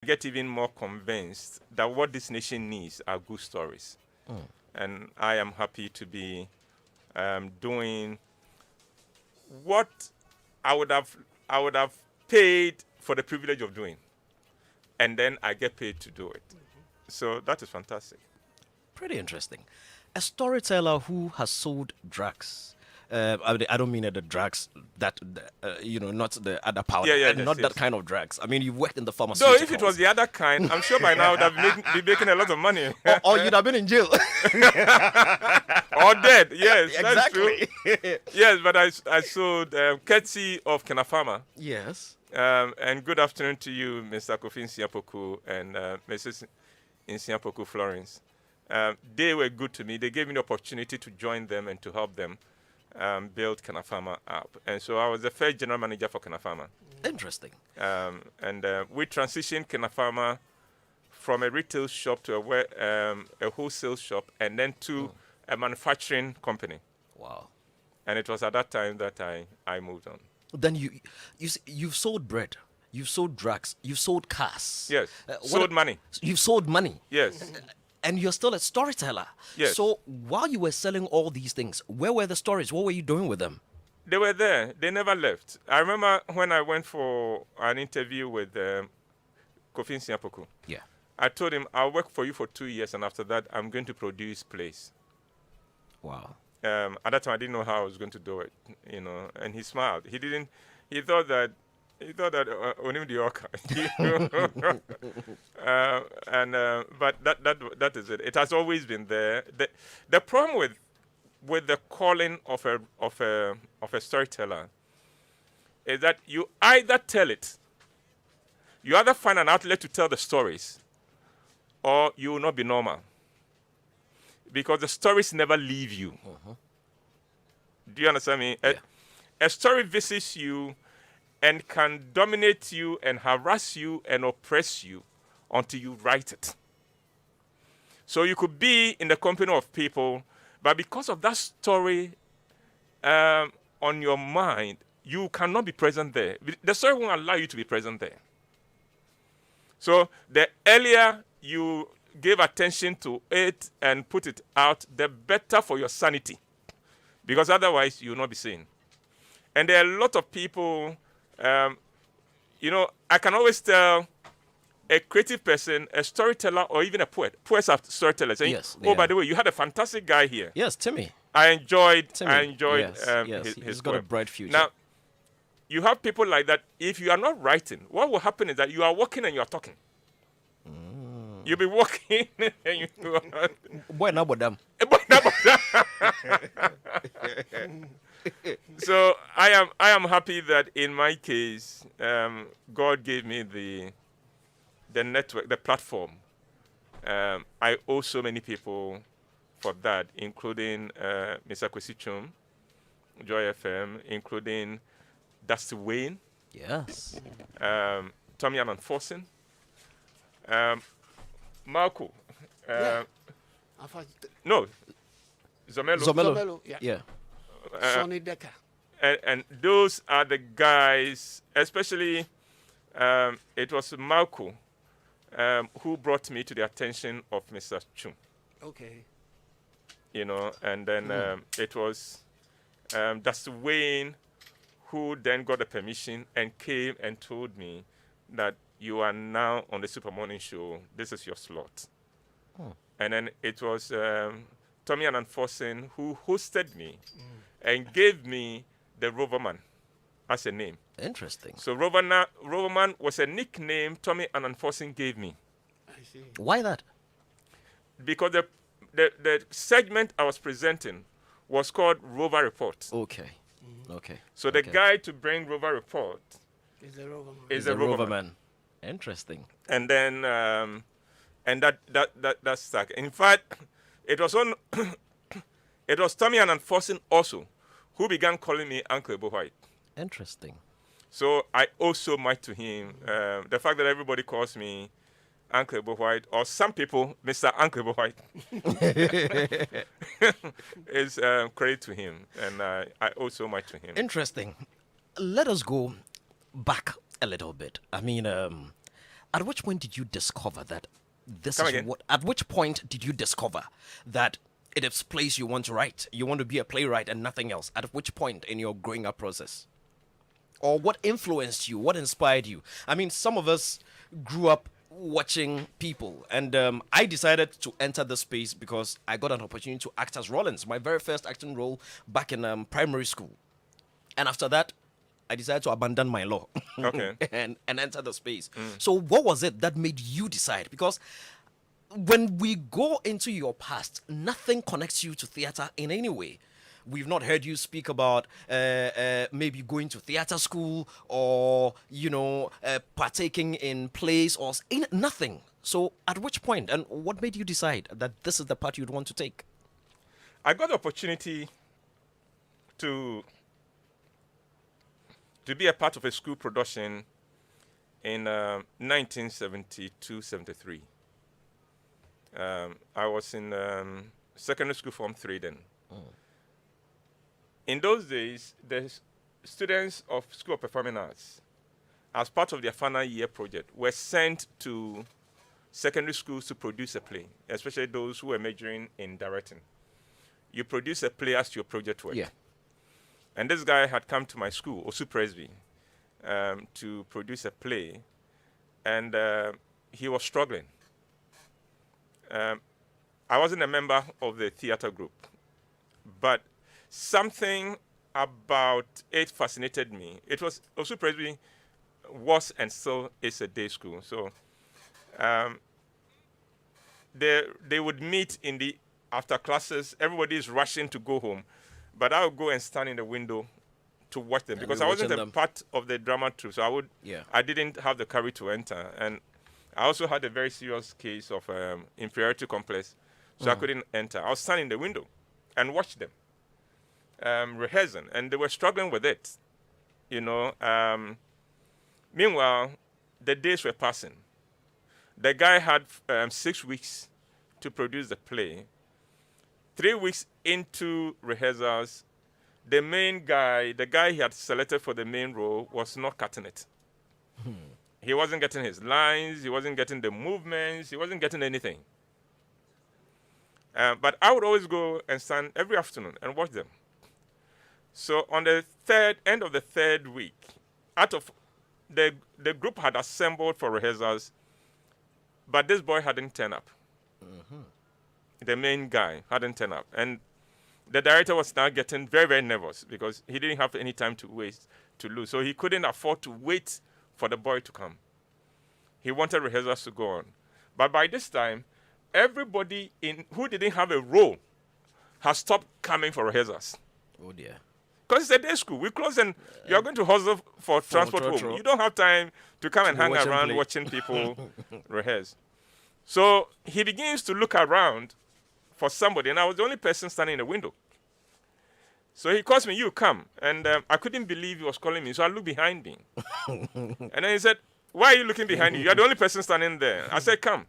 get even more convinced that what this nation needs are good stories. And I am happy to be doing what I would have paid for the privilege of doing, and then I get paid to do it. So that is fantastic. Pretty interesting. A storyteller who has sold drugs. I don't mean the drugs that, not the other powder, Yeah, and yes, not that yes. kind of drugs. I mean, you've worked in the Though if it pharmaceuticals. was the other kind, I'm sure by now I would have be making a lot of money. or you'd have been in jail. Or dead. Yes, that's true. Exactly. Yes, but I sold courtesy of Kenafama. Yes. And good afternoon to you, Mr. Kofi Nsiapoku and Mrs. Nsiapoku Florence. They were good to me. They gave me the opportunity to join them and to help them build Kenafama up. And so I was the first general manager for Kenafama. Interesting. And we transitioned Kenafama from a retail shop to a wholesale shop, and then to a manufacturing company. Wow. And it was at that time that I moved on. Then you've sold bread, you've sold drugs, you've sold cars. Yes. Sold money. You've sold money. Yes. And you're still a storyteller. Yes. So while you were selling all these things, where were the stories? What were you doing with them? They were there. They never left. I remember when I went for an interview with Kofi Nsiapoku. Yeah. I told him, I'll work for you for 2 years, and after that, I'm going to produce plays. Wow. At that time, I didn't know how I was going to do it, and he smiled. He didn't. He thought that onim the orca. But that is it. It has always been there. The problem with the calling of a storyteller is that you either tell it, you either find an outlet to tell the stories, or you will not be normal. Because the stories never leave you. Do you understand me? Yeah. A story visits you and can dominate you and harass you and oppress you until you write it. So you could be in the company of people, but because of that story on your mind, you cannot be present there. The story won't allow you to be present there. So the earlier you give attention to it and put it out, the better for your sanity. Because otherwise, you will not be seen. And there are a lot of people, I can always tell a creative person, a storyteller, or even a poet. Poets are storytellers. Saying, Yes, by yeah. the way, you had a fantastic guy here. Yes, Timmy. I enjoyed Timmy. his He's got a poem. bright future. Now, you have people like that. If you are not writing, what will happen is that you are walking and you are talking. You'll be walking and you Boy, now them. So I am happy that in my case, God gave me the network, the platform. I owe so many people for that, including Mr. Kwesi Chum, Joy FM, including Dusty Wayne, Yes. Tommy Alan Forsen, Marco. No, Zomelo. Zomelo. yeah. Yeah. Sonny Decker. And those are the guys, especially it was Marco who brought me to the attention of Mr. Chum. Okay. And then it was Dusty Wayne who then got the permission and came and told me that you are now on the Super Morning Show. This is your slot. And then it was Tommy Annan Forsen who hosted me and gave me the Roverman as a name. Interesting. So Roverman was a nickname Tommy Annan Forsen gave me. I see. Why that? Because the segment I was presenting was called Rover Report. Okay. Okay. So the Okay. guy to bring Rover Report Is the Rover man. is The a Roverman. Roverman. Interesting. And then and that stuck. In fact, it was on it was Tommy Annan Forsen also who began calling me Uncle Ebo White. Interesting. So I owe so much to him. The fact that everybody calls me Uncle Ebo White, or some people Mr. Uncle Ebo White, is credit to him, and I owe so much to him. Interesting. Let us go back a little bit. I mean, At which point did you discover that this Come is again? what? At which point did you discover that it is place you want to write? You want to be a playwright and nothing else. At which point in your growing up process? Or what influenced you? What inspired you? I mean, some of us grew up watching people, and I decided to enter the space because I got an opportunity to act as Rollins, my very first acting role back in primary school. And after that, I decided to abandon my law Okay. and enter the space. So, what was it that made you decide? Because when we go into your past, nothing connects you to theater in any way. We've not heard you speak about maybe going to theater school or, partaking in plays or nothing. So, at which point and what made you decide that this is the path you'd want to take? I got the opportunity to be a part of a school production in 1972-73. I was in secondary school Form 3 then. In those days, the students of School of Performing Arts, as part of their final year project, were sent to secondary schools to produce a play, especially those who were majoring in directing. You produce a play as your project work. Yeah. And this guy had come to my school, Osu Presby, to produce a play, and he was struggling. I wasn't a member of the theater group, but something about it fascinated me. It was Osu Presby was and still is a day school, so they would meet in the after classes. Everybody is rushing to go home, but I would go and stand in the window to watch them because I wasn't a part of the drama troupe, so I didn't have the courage to enter, and I also had a very serious case of inferiority complex, so I couldn't enter. I was standing in the window and watch them rehearsing, and they were struggling with it, Meanwhile, the days were passing. The guy had 6 weeks to produce the play. 3 weeks into rehearsals, the main guy, the guy he had selected for the main role, was not cutting it. He wasn't getting his lines, he wasn't getting the movements, he wasn't getting anything. But I would always go and stand every afternoon and watch them. So on the end of the third week, out of the group had assembled for rehearsals, but this boy hadn't turned up. The main guy hadn't turned up. And the director was now getting very, very nervous because he didn't have any time to lose. So he couldn't afford to wait for the boy to come. He wanted rehearsals to go on. But by this time, everybody who didn't have a role has stopped coming for rehearsals. Oh dear. Because it's a day school. We close and you're going to hustle for transport home. You don't have time to come and hang around watching people rehearse. So he begins to look around for somebody, and I was the only person standing in the window. So he calls me, "You come." And I couldn't believe he was calling me, so I looked behind me. And then he said, "Why are you looking behind you? You're the only person standing there." I said, "Come."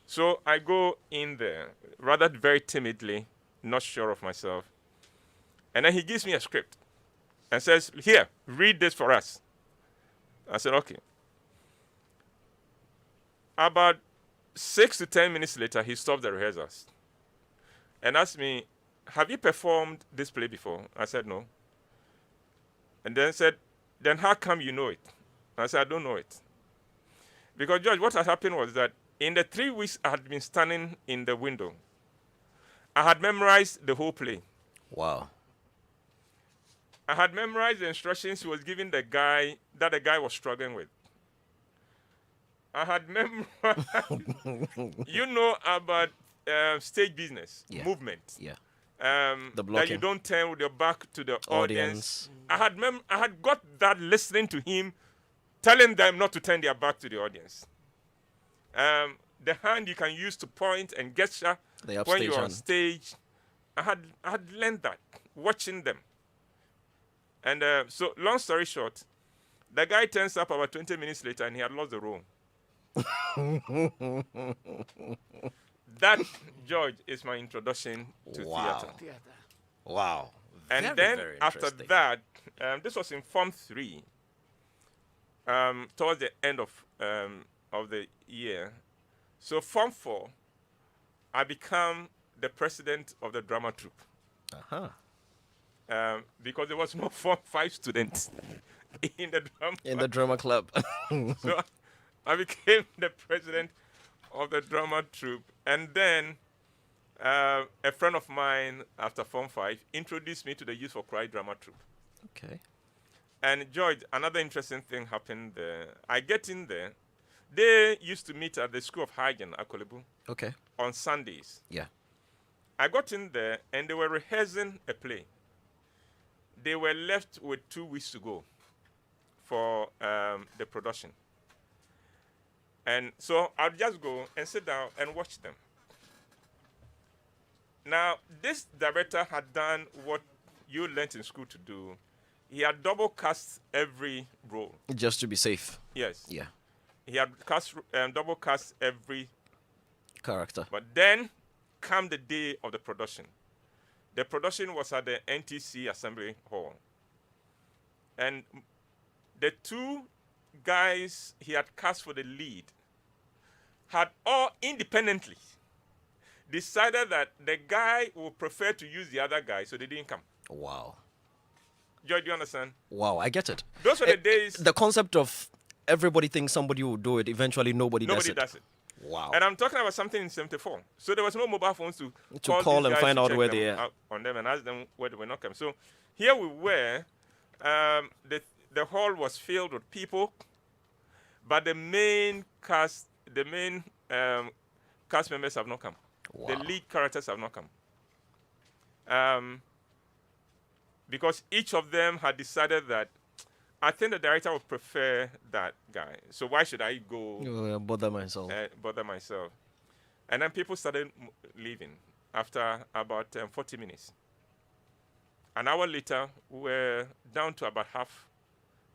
So I go in there, rather very timidly, not sure of myself. And then he gives me a script and says, "Here, read this for us." I said, "Okay." About 6 to 10 minutes later, he stopped the rehearsals and asked me, "Have you performed this play before?" I said, "No." And then said, "Then how come you know it?" I said, "I don't know it." Because, George, what had happened was that in the 3 weeks I had been standing in the window, I had memorized the whole play. Wow. I had memorized the instructions he was giving the guy that the guy was struggling with. I had memorized, about stage business, movement. Yeah. The that you don't turn with your back to the audience. I had got that listening to him, telling them not to turn their back to the audience. The hand you can use to point and gesture when you're on stage. I had learned that watching them. And so, long story short, the guy turns up about 20 minutes later and he had lost the role. That, George, is my introduction to theater. Wow. And then after that, this was in Form 3, towards the end of of the year. So Form 4, I become the president of the drama troupe. Uh-huh. Because there was no Form 5 students in the drama. In the drama club. So I became the president of the drama troupe. And then a friend of mine, after Form 5, introduced me to the Youth for Cry drama troupe. Okay. And George, another interesting thing happened there. I get in there. They used to meet at the School of Hygiene at Kolebu Okay. on Sundays. Yeah. I got in there and they were rehearsing a play. They were left with 2 weeks to go for the production. And so I'd just go and sit down and watch them. Now, this director had done what you learned in school to do. He had double cast every role. Just to be safe. Yes. Yeah. He had double cast every. Character. But then come the day of the production. The production was at the NTC Assembly Hall. And the 2 guys he had cast for the lead had all independently decided that the guy would prefer to use the other guy, so they didn't come. Wow. George, do you understand? Wow, I get it. Those were the days The concept of everybody thinks somebody will do it, eventually nobody does it. Wow. And I'm talking about something in 74. So there was no mobile phones to call these and guys find to out check where them they are. out on them and ask them where they were not coming. So here we were. The hall was filled with people, but the main cast members have not come. Wow. The lead characters have not come. Because each of them had decided that I think the director would prefer that guy. So why should I go Bother myself. bother myself? And then people started leaving after about 40 minutes. An hour later, we were down to about half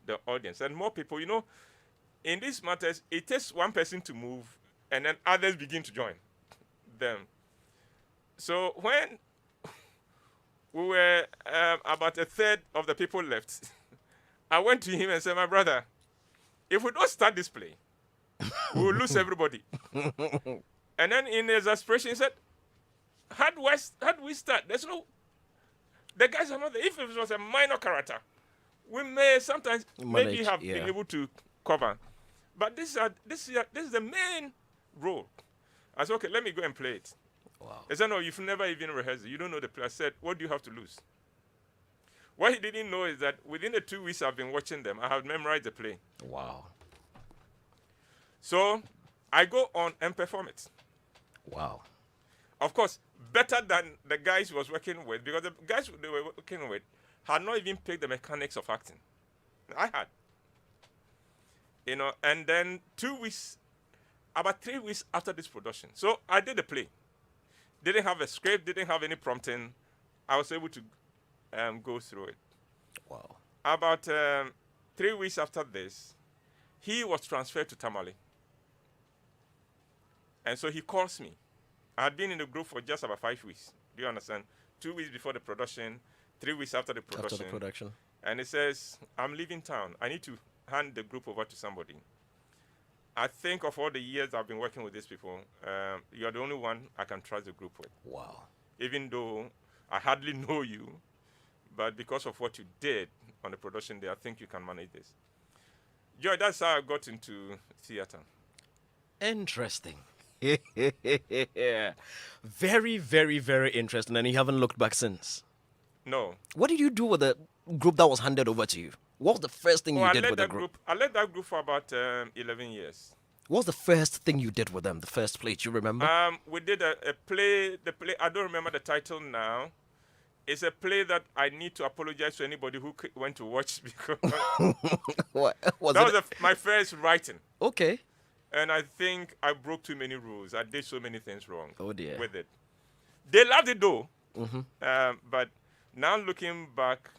the audience. And more people, in these matters, it takes one person to move and then others begin to join them. So when we were about a third of the people left, I went to him and said, my brother, if we don't start this play, we will lose everybody. And then in his aspiration, he said, how do we start? There's no, the guys are not there. If it was a minor character, we may sometimes maybe have been able to cover. But this is the main role. I said, okay, let me go and play it. Wow. He said, no, you've never even rehearsed it. You don't know the play. I said, what do you have to lose? What he didn't know is that within the 2 weeks I've been watching them, I have memorized the play. Wow. So I go on and perform it. Wow. Of course, better than the guys he was working with, because the guys they were working with had not even picked the mechanics of acting. I had. And then 2 weeks, about 3 weeks after this production. So I did the play. Didn't have a script, didn't have any prompting. I was able to go through it. Wow. About 3 weeks after this, he was transferred to Tamale. And so he calls me. I had been in the group for just about 5 weeks. Do you understand? 2 weeks before the production, 3 weeks after the production. After the production. And he says, I'm leaving town. I need to hand the group over to somebody. I think of all the years I've been working with these people, you're the only one I can trust the group with. Wow. Even though I hardly know you, but because of what you did on the production day, I think you can manage this. Joy, that's how I got into theater. Interesting. Very, very, very interesting. And you haven't looked back since. No. What did you do with the group that was handed over to you? What was the first thing you did with the group? I led that group for about 11 years. What was the first thing you did with them? The first play, do you remember? We did a play. The play, I don't remember the title now. It's a play that I need to apologize to anybody who went to watch because What was that it? was my first writing. Okay. And I think I broke too many rules. I did so many things wrong Oh dear. with it. They loved it though. Mm-hmm. But now looking back,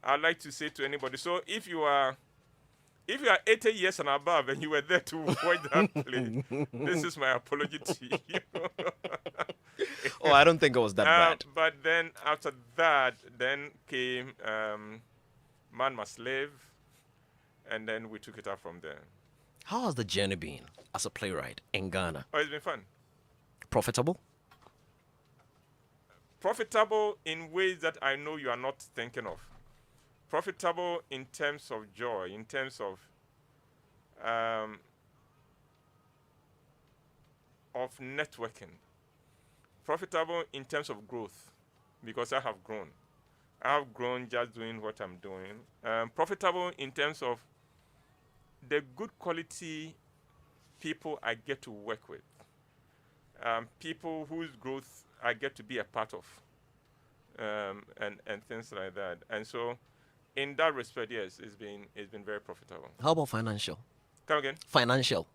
I'd like to say to anybody, so if you are 80 years and above and you were there to watch that play, this is my apology to you. Oh, I don't think it was that bad. But then after that, then came Man Must Live, and then we took it up from there. How has the journey been as a playwright in Ghana? Oh, it's been fun. Profitable? Profitable in ways that I know you are not thinking of. Profitable in terms of joy, in terms of networking. Profitable in terms of growth, because I have grown. I have grown just doing what I'm doing. Profitable in terms of the good quality people I get to work with. People whose growth I get to be a part of, and things like that. And so, in that respect, yes, it's been very profitable. How about financial? Come again? Financial.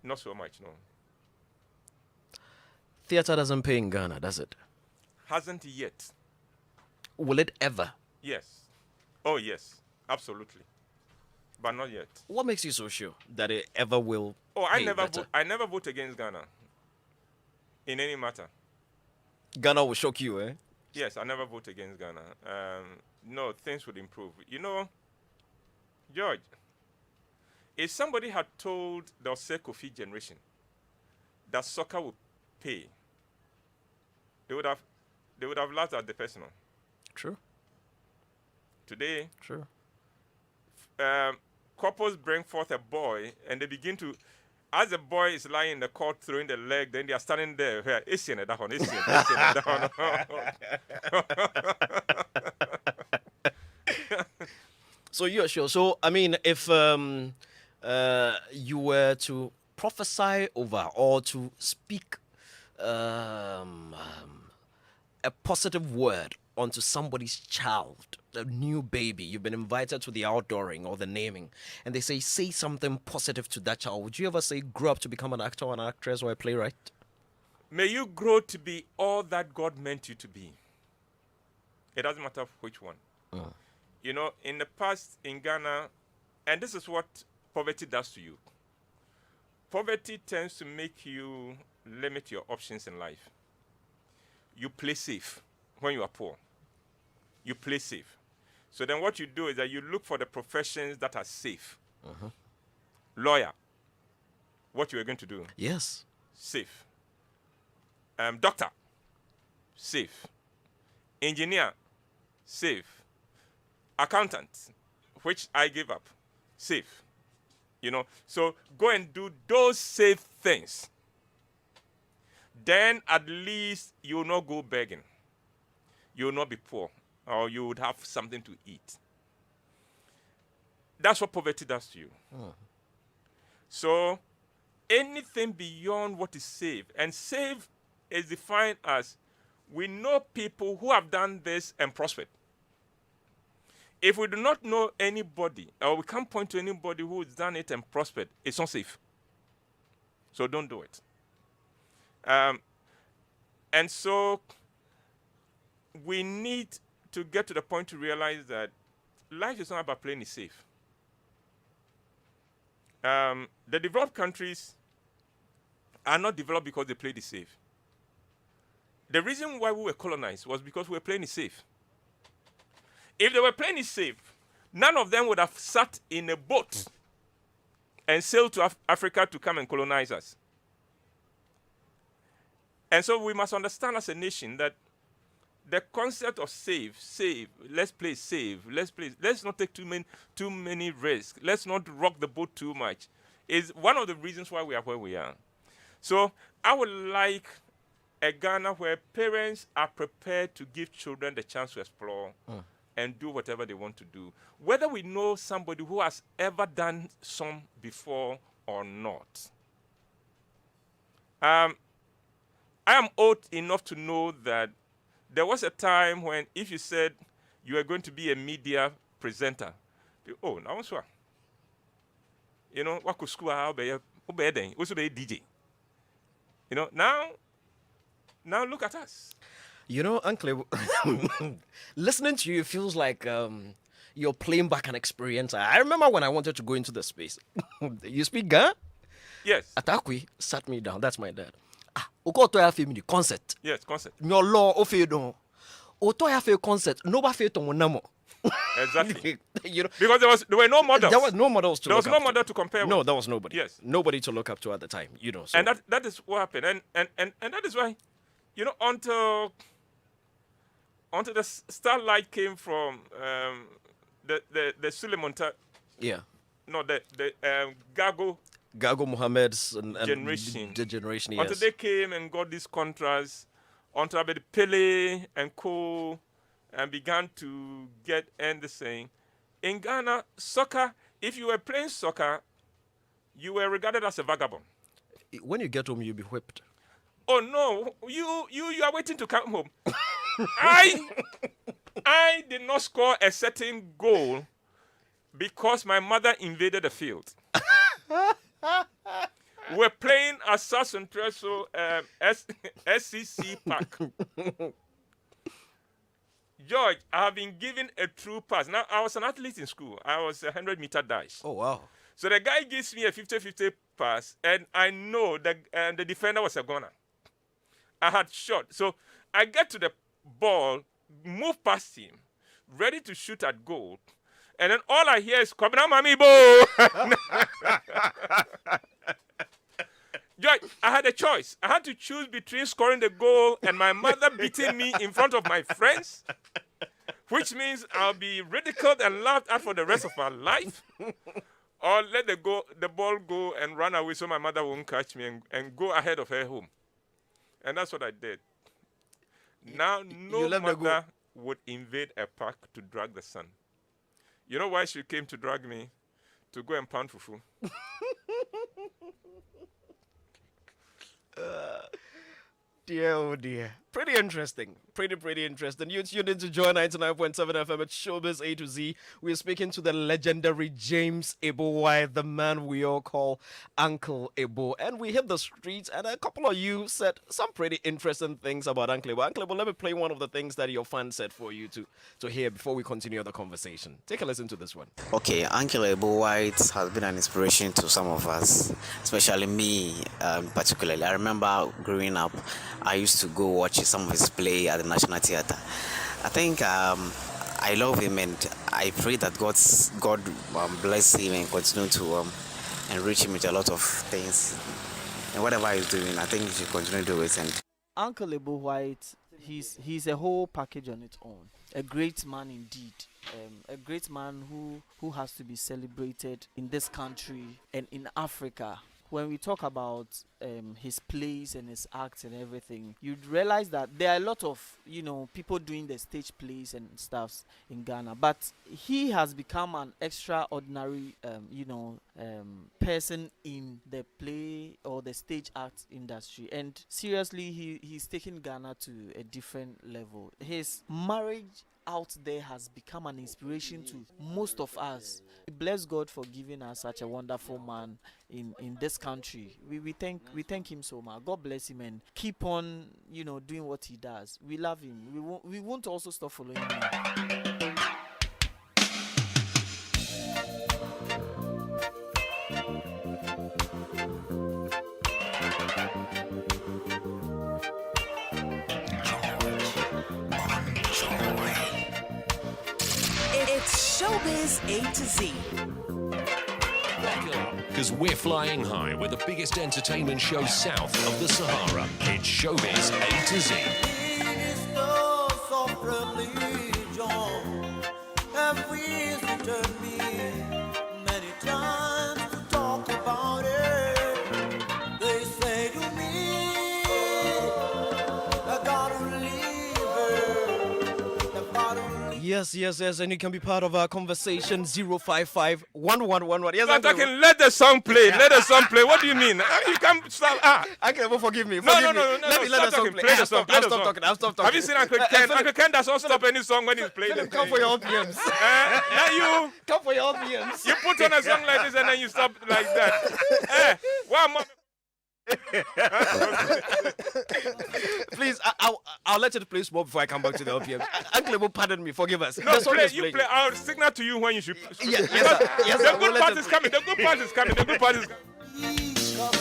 Not so much, no. Theater doesn't pay in Ghana, does it? Hasn't yet. Will it ever? Yes. Oh, yes. Absolutely. But not yet. What makes you so sure that it ever will? Oh, I pay never better? I never vote against Ghana in any matter. Ghana will shock you, eh? Yes, I never vote against Ghana. No, things would improve. You know, George, if somebody had told the Osei Kofi generation that soccer would pay, they would have laughed at the person. True. Today, True. couples bring forth a boy and they begin to, as the boy is lying in the court throwing the leg, then they are standing there. So you're sure. So I mean, if you were to prophesy over or to speak a positive word onto somebody's child, a new baby, you've been invited to the outdooring or the naming, and they say something positive to that child, would you ever say grow up to become an actor or an actress or a playwright? May you grow to be all that God meant you to be. It doesn't matter which one. You know, in the past in Ghana, and this is what poverty does to you. Poverty tends to make you limit your options in life. You play safe when you are poor. You play safe. So then what you do is that you look for the professions that are safe. Lawyer, what you are going to do? Yes. Safe. Doctor, safe. Engineer, safe. Accountant, which I gave up, safe. You know, so go and do those safe things. Then at least you will not go begging. You will not be poor, or you would have something to eat. That's what poverty does to you. So anything beyond what is safe, and safe is defined as we know people who have done this and prospered. If we do not know anybody, or we can't point to anybody who has done it and prospered, it's not safe. So don't do it. And so we need to get to the point to realize that life is not about playing it safe. The developed countries are not developed because they played it safe. The reason why we were colonized was because we were playing it safe. If they were playing it safe, none of them would have sat in a boat and sailed to Africa to come and colonize us. And so we must understand as a nation that the concept of safe, let's play safe, let's not take too many risks, let's not rock the boat too much, is one of the reasons why we are where we are. So I would like a Ghana where parents are prepared to give children the chance to explore and do whatever they want to do, whether we know somebody who has ever done some before or not. I am old enough to know that there was a time when if you said you are going to be a media presenter, oh, now I'm sure. You know, what could school how be also be DJ. You know, now look at us. You know, Uncle, listening to you feels like you're playing back an experience. I remember when I wanted to go into the space. You speak Ga? Yes. Atakwi sat me down. That's my dad. Uko to have me concert. Yes, concept. Your law of you don't. Oto have a concert. No ba fe to monamo. Exactly. You know, Because there were no models. there was no models to There was look no up to. model to compare No, with. there was nobody. Yes. Nobody to look up to at the time, you know. So. And that is what happened. And that is why, until the starlight came from the Suleiman, yeah. no, the Gago Gago Mohammed's and generation. the generation, Until yes. they came and got these contrasts, until Abedi Pele and co, and began to get and the saying. In Ghana, soccer, if you were playing soccer, you were regarded as a vagabond. When you get home, you'll be whipped. Oh no, you are waiting to come home. I did not score a certain goal because my mother invaded the field. We're playing at Sasson Treso SCC Park. George, I have been given a true pass. Now, I was an athlete in school. I was a 100-meter dash. Oh, wow. So the guy gives me a 50-50 pass, and I know that the defender was a gunner. I had shot. So I get to the ball, move past him, ready to shoot at goal, and then all I hear is, "Come on, mommy, bo!" George, I had a choice. I had to choose between scoring the goal and my mother beating me in front of my friends, which means I'll be ridiculed and laughed at for the rest of my life, or let the ball go and run away so my mother won't catch me and go ahead of her home. And that's what I did. Now, no mother would invade a park to drag the son. You know why she came to drag me? To go and pound fufu. Dear, oh dear. Pretty interesting. Pretty interesting. You tuned in to Joy 99.7 FM at Showbiz A to Z. We're speaking to the legendary James Eboy, the man we all call Uncle Ebo. And we hit the streets, and a couple of you said some pretty interesting things about Uncle Ebo. Uncle Ebo, let me play one of the things that your fans said for you to hear before we continue the conversation. Take a listen to this one. Okay, Uncle Ebo White has been an inspiration to some of us, especially me particularly. I remember growing up, I used to go watch some of his play at the National Theatre. I think I love him, and I pray that God bless him and continue to enrich him with a lot of things. And whatever he's doing, I think he should continue to do it. And Uncle Ebo White, he's a whole package on its own. A great man indeed. A great man who has to be celebrated in this country and in Africa. When we talk about his plays and his acts and everything, you'd realize that there are a lot of people doing the stage plays and stuffs in Ghana, but he has become an extraordinary person in the play or the stage act industry, and seriously, he's taken Ghana to a different level. His marriage out there has become an inspiration to most of us. Bless God for giving us such a wonderful man in this country. We thank him so much. God bless him and keep on doing what he does. We love him. We won't also stop following him. It's Showbiz A to Z. Because we're flying high with the biggest entertainment show south of the Sahara. It's Showbiz A to Z. Yes, and you can be part of our conversation. 055 1111. Yes, I'm talking, let the song play. Let the song play. What do you mean? You can't stop. Uncle Ebo, forgive me. No. Let the song play. Play the song. I'll stop talking. Have you seen Uncle Ken? Uncle Ken does not stop any song when he's playing. Come for your RPMs. Now you Come for your RPMs. you put on a song like this and then you stop like that. One more. Please, I'll let it play small before I come back to the LPM. Uncle Ebo, pardon me, forgive us. No, The song play. is You playing. play. I'll signal to you when you should. Yes, sir. Yes, The sir. We'll good let part it is play. coming. The good part is coming. The good part is coming.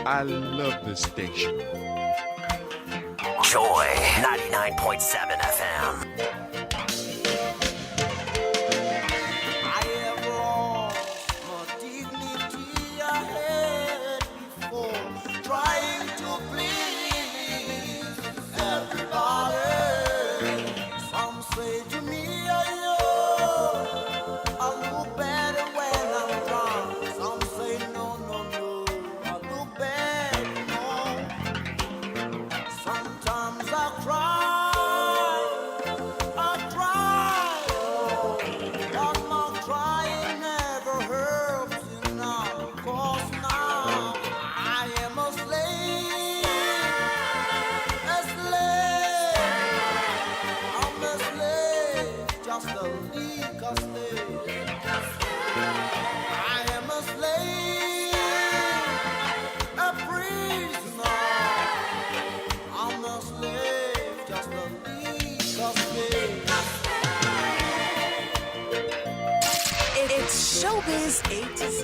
I love this station. Joy 99.7 FM. I have lost my dignity I had before, trying to please everybody. Some say to me, I look better when I'm drunk. Some say no, I look bad, no. Sometimes I cry, but my crying never helps you now. 'Cause now I am a slave, I'm a slave, just a legal slave. I am a slave, a prisoner. I'm a slave, just a legal slave. It's Showbiz A to Z.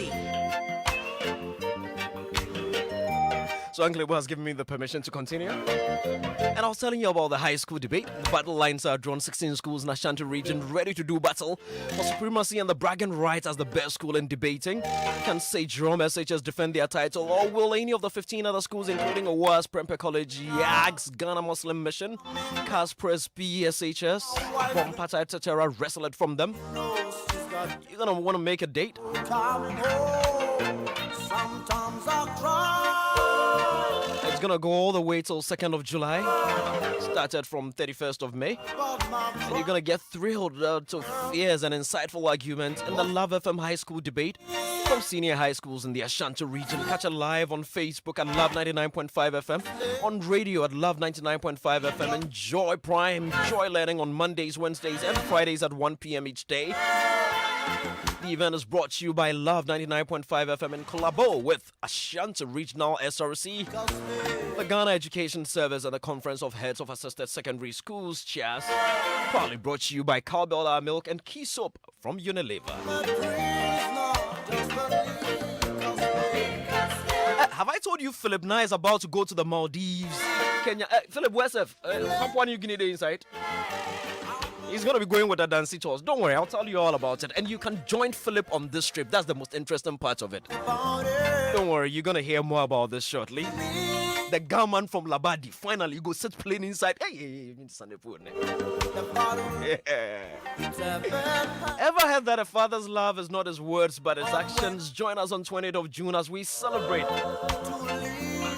So Uncle Ibu has given me the permission to continue. And I was telling you about the high school debate. The battle lines are drawn, 16 schools in Ashanti region ready to do battle for supremacy and the bragging rights as the best school in debating. Can St. Jerome SHS defend their title, or will any of the 15 other schools, including Owas, Prempeh College, YAGS, Ghana Muslim Mission, Caspress, PSHS, Bompata, etc., wrestle it from them? You're gonna want to make a date. Come home. Sometimes I cry. It's gonna go all the way till 2nd of July. Started from 31st of May. And you're gonna get thrilled to fierce and insightful arguments in the Love FM High School debate from senior high schools in the Ashanti region. Catch it live on Facebook at Love 99.5 FM, on radio at Love 99.5 FM, and Joy Prime, Joy Learning on Mondays, Wednesdays, and Fridays at 1 p.m. each day. The event is brought to you by Love 99.5 FM in collabo with Ashanti Regional SRC, the Ghana Education Service, and the Conference of Heads of Assisted Secondary Schools, CHAS. Proudly brought to you by Cowbell Our Milk and Key Soap from Unilever. Have I told you Philip Nye is about to go to the Maldives? Kenya, Philip, where's Papua New Guinea inside? He's going to be going with a dancing tours. Don't worry, I'll tell you all about it. And you can join Philip on this trip. That's the most interesting part of it. Don't worry, you're going to hear more about this shortly. The gunman from Labadi, finally, you go sit playing inside. Hey, Ever heard that a father's love is not his words but his actions? Join us on 20th of June as we celebrate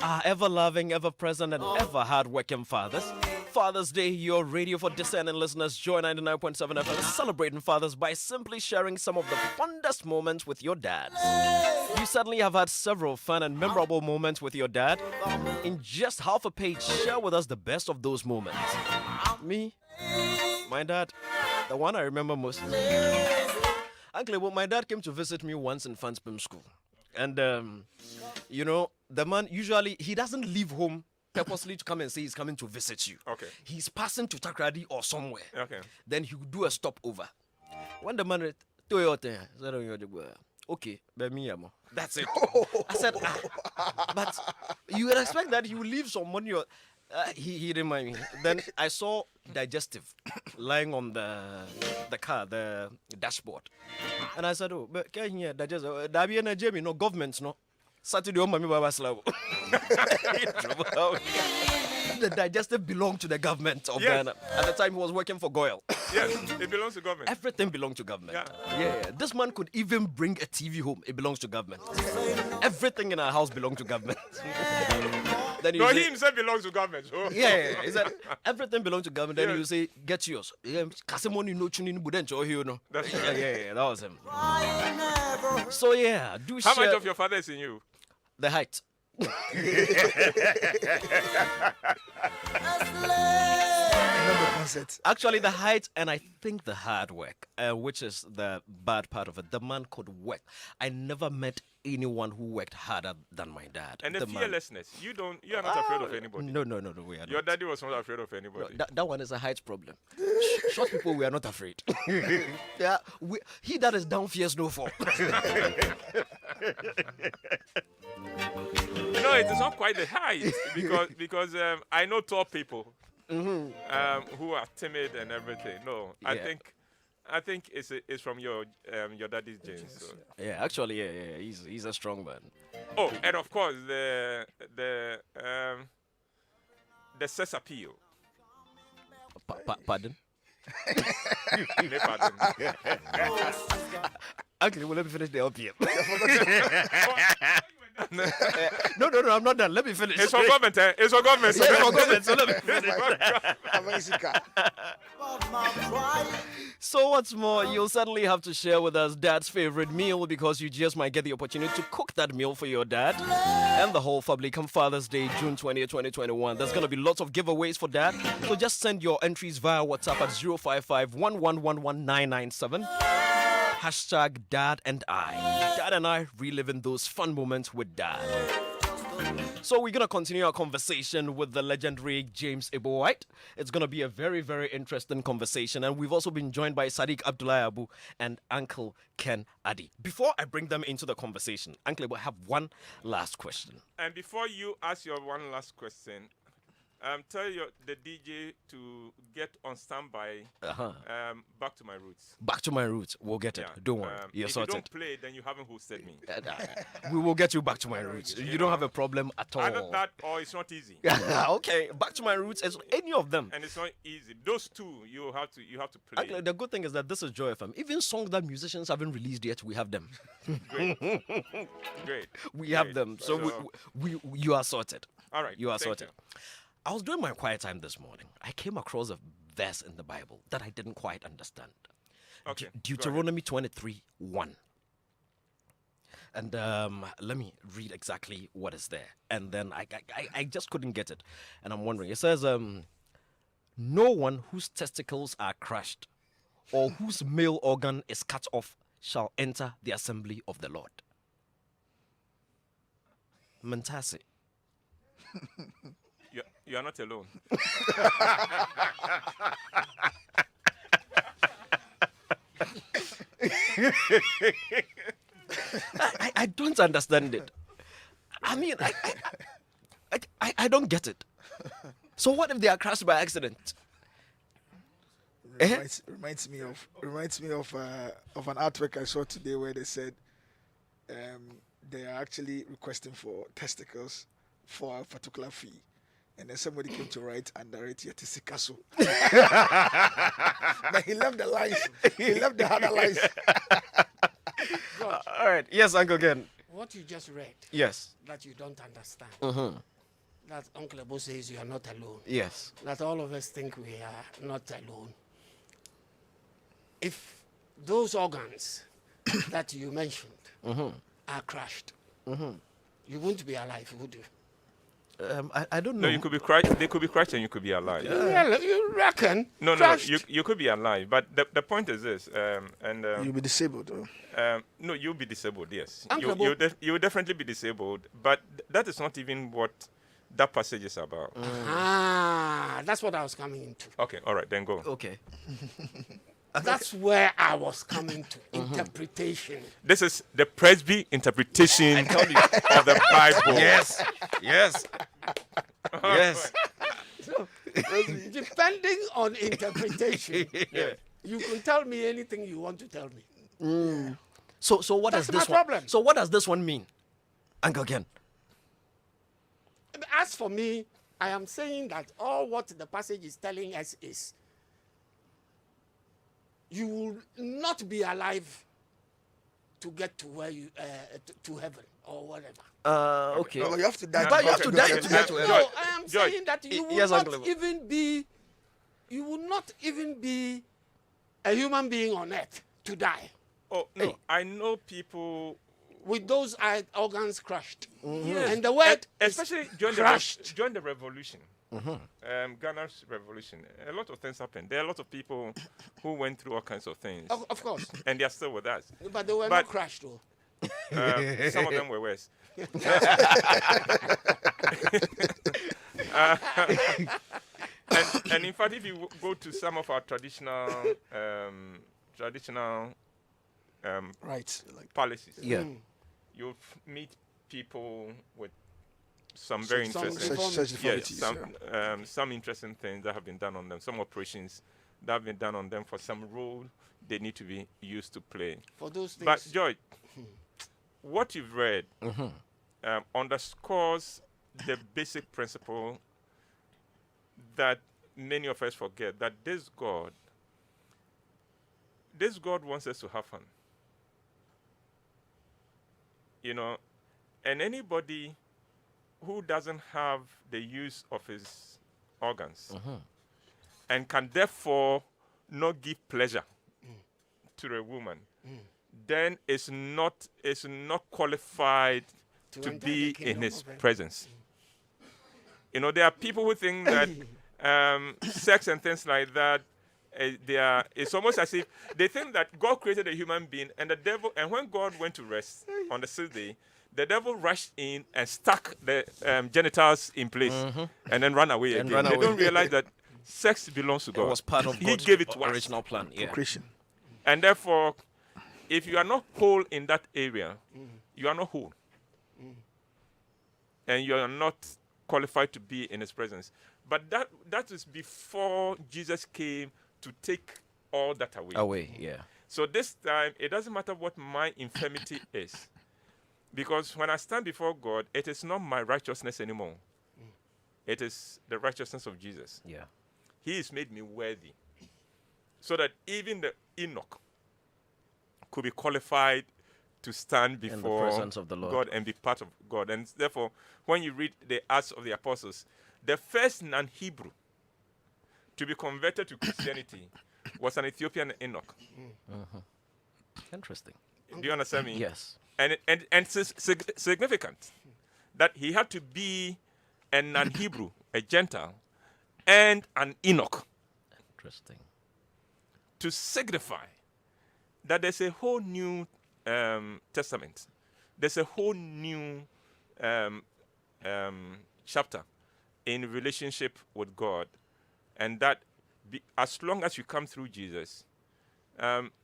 our ever-loving, ever-present, and ever-hard-working fathers. Father's Day, your radio for discerning listeners. Joy 99.7 FM is celebrating fathers by simply sharing some of the fondest moments with your dads. You certainly have had several fun and memorable moments with your dad. In just half a page, share with us the best of those moments. Me, my dad, the one I remember most. Uncle, well, my dad came to visit me once in Fanspim School. And, the man usually, he doesn't leave home purposely to come and say he's coming to visit you. Okay. He's passing to Takrady or somewhere. Okay. Then he would do a stopover. When the man Toyota, okay, that's it. I said, but you would expect that he would leave some money. He didn't mind me. Then I saw digestive lying on the car, the dashboard, and I said, "Oh, but can you digestive? That be a Jamie, no government, no." Saturday, oh, Mami Baba Slav. The digestive belonged to the government of Ghana. At the time, he was working for Goyle. Yes, it belongs to government. Everything belonged to government. Yeah. This man could even bring a TV home. It belongs to government. Everything in our house belonged to government. Then No, he himself belongs to government. So. Yeah. He said everything belongs to government. Then you say, get yours. That's right. Yeah, that was him. So yeah, do How share much of your father is in you? the height. Actually, the height and I think the hard work, which is the bad part of it. The man could work. I never met anyone who worked harder than my dad. And the fearlessness. You are not afraid of anybody. No, we are Your not. daddy was not afraid of anybody. That one is a height problem. Short people, we are not afraid. Yeah, he that is down fears no fall. No, it is not quite the height because I know tall people who are timid and everything. No, Yeah. I think it's from your daddy's genes. So. Yeah, actually, yeah. He's a strong man. Oh, and of course the sex appeal. Pardon? Ne pardon. Actually, well, let me finish the LPM. No, I'm not done. Let me finish. It's for government. It's for government. Yeah, it's for government, so let me finish. So what's more, you'll certainly have to share with us dad's favorite meal because you just might get the opportunity to cook that meal for your dad and the whole family come Father's Day, June 20th, 2021. There's going to be lots of giveaways for dad. So just send your entries via WhatsApp at 055-1111997. Hashtag Dad and I. Dad and I reliving those fun moments with dad. So we're going to continue our conversation with the legendary James Ebo White. It's going to be a very, very interesting conversation. And we've also been joined by Sadiq Abdullah Abu and Uncle Ken Adi. Before I bring them into the conversation, Uncle Ebo, I have one last question. And before you ask your one last question, tell the DJ to get on standby. Back to my roots. Back to my roots. We'll get it. Don't worry. You're if sorted. you don't play, then you haven't hosted me. We will get you back to my roots. You don't have a problem at all. Either that or it's not easy. Okay, back to my roots. It's any of them. And it's not easy. Those two you have to play. Actually, the good thing is that this is Joy FM. Even songs that musicians haven't released yet, we have them. Great. Great. We have them. So you are sorted. All right. You are Thank sorted. I was doing my quiet time this morning. I came across a verse in the Bible that I didn't quite understand. Okay. Deuteronomy 23:1. And let me read exactly what is there. And then I just couldn't get it. And I'm wondering. It says, no one whose testicles are crushed or whose male organ is cut off shall enter the assembly of the Lord. Mantasi. You are not alone. I don't understand it. I mean, I don't get it. So what if they are crushed by accident? Reminds me of an artwork I saw today where they said they are actually requesting for testicles for a particular fee. And then somebody came to write under it, yet is Sikaso. But he left the lines. He left the other lines. George, All right. Yes, Uncle Ken. what you just read, Yes. that you don't understand, that Uncle Ebo says you are not alone, Yes. that all of us think we are not alone. If those organs that you mentioned are crushed, you won't be alive, would you? I don't know. No, you could be crushed. They could be crushed and you could be alive. Well, you reckon? No, crushed? you could be alive. But the point is this, You'll be disabled. no, you'll be disabled. Yes, Uncle you will definitely be disabled. But that is not even what that passage is about. That's what I was coming into. Okay, all right, then go. Okay. That's where I was coming to. Interpretation. This is the Presby interpretation of the Bible. Yes. Yes. Yes. So, depending on interpretation, you can tell me anything you want to tell me. So what That's does my this one? problem. So what does this one mean, Uncle Ken? As for me, I am saying that all what the passage is telling us is you will not be alive to get to where you to heaven or whatever. Okay. No, you have to die. But you have to die to get to heaven. No, I am George, saying that you will yes, not Uncle. even be, you will not even be a human being on earth to die Oh no, I know people, with those organs crushed. And the word especially during crushed. during the revolution, Ghana's revolution. A lot of things happened. There are a lot of people who went through all kinds of things, Of course, and they are still with us. but they were But- not crushed though. Some of them were worse. And in fact, if you go to some of our traditional Right. Like palaces, Yeah. you'll meet people with some very Some interesting, such yes, deformities, some interesting things that have been done on them, some operations that have been done on them for some role they need to be used to play. For those things. But George, what you've read underscores the basic principle that many of us forget, that this God wants us to have fun. You know, and anybody who doesn't have the use of his organs and can therefore not give pleasure to a woman, then is not qualified to enter be the in his kingdom of heaven. presence. You know, there are people who think that sex and things like that, it's almost as if they think that God created a human being and the devil, and when God went to rest on the sixth day, the devil rushed in and stuck the genitals in place and then ran away And again. ran They away. don't realize that sex belongs to God. It was part of He God's gave it to us. original plan. Yeah. Procreation. And therefore, if you are not whole in that area, you are not whole. And you are not qualified to be in his presence. But that is before Jesus came to take all that away. Away, yeah. So this time, it doesn't matter what my infirmity is. Because when I stand before God, it is not my righteousness anymore. It is the righteousness of Jesus. Yeah. He has made me worthy. So that even the Enoch could be qualified to stand before presence of the Lord. God and be part of God. And therefore, when you read the Acts of the Apostles, the first non-Hebrew to be converted to Christianity was an Ethiopian Enoch. Interesting. Do you understand me? Yes. And it's significant that he had to be a non-Hebrew, a Gentile, and an Enoch Interesting. to signify that there's a whole new testament. There's a whole new chapter in relationship with God, and that as long as you come through Jesus,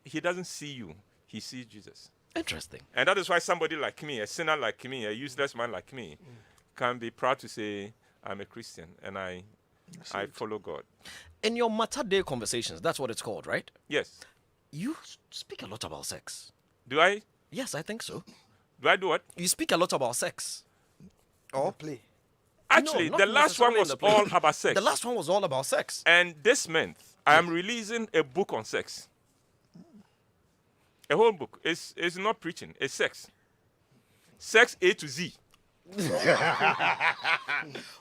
he doesn't see you, he sees Jesus. Interesting. And that is why somebody like me, a sinner like me, a useless man like me, can be proud to say, I'm a Christian and I follow God. In your matter day conversations, that's what it's called, right? Yes. You speak a lot about sex. Do I? Yes, I think so. Do I do what? You speak a lot about sex. Or play. Actually, not the last one necessarily in was the play. all about sex. The last one was all about sex. And this month, I am releasing a book on sex. A whole book. It's not preaching, it's sex. Sex A to Z.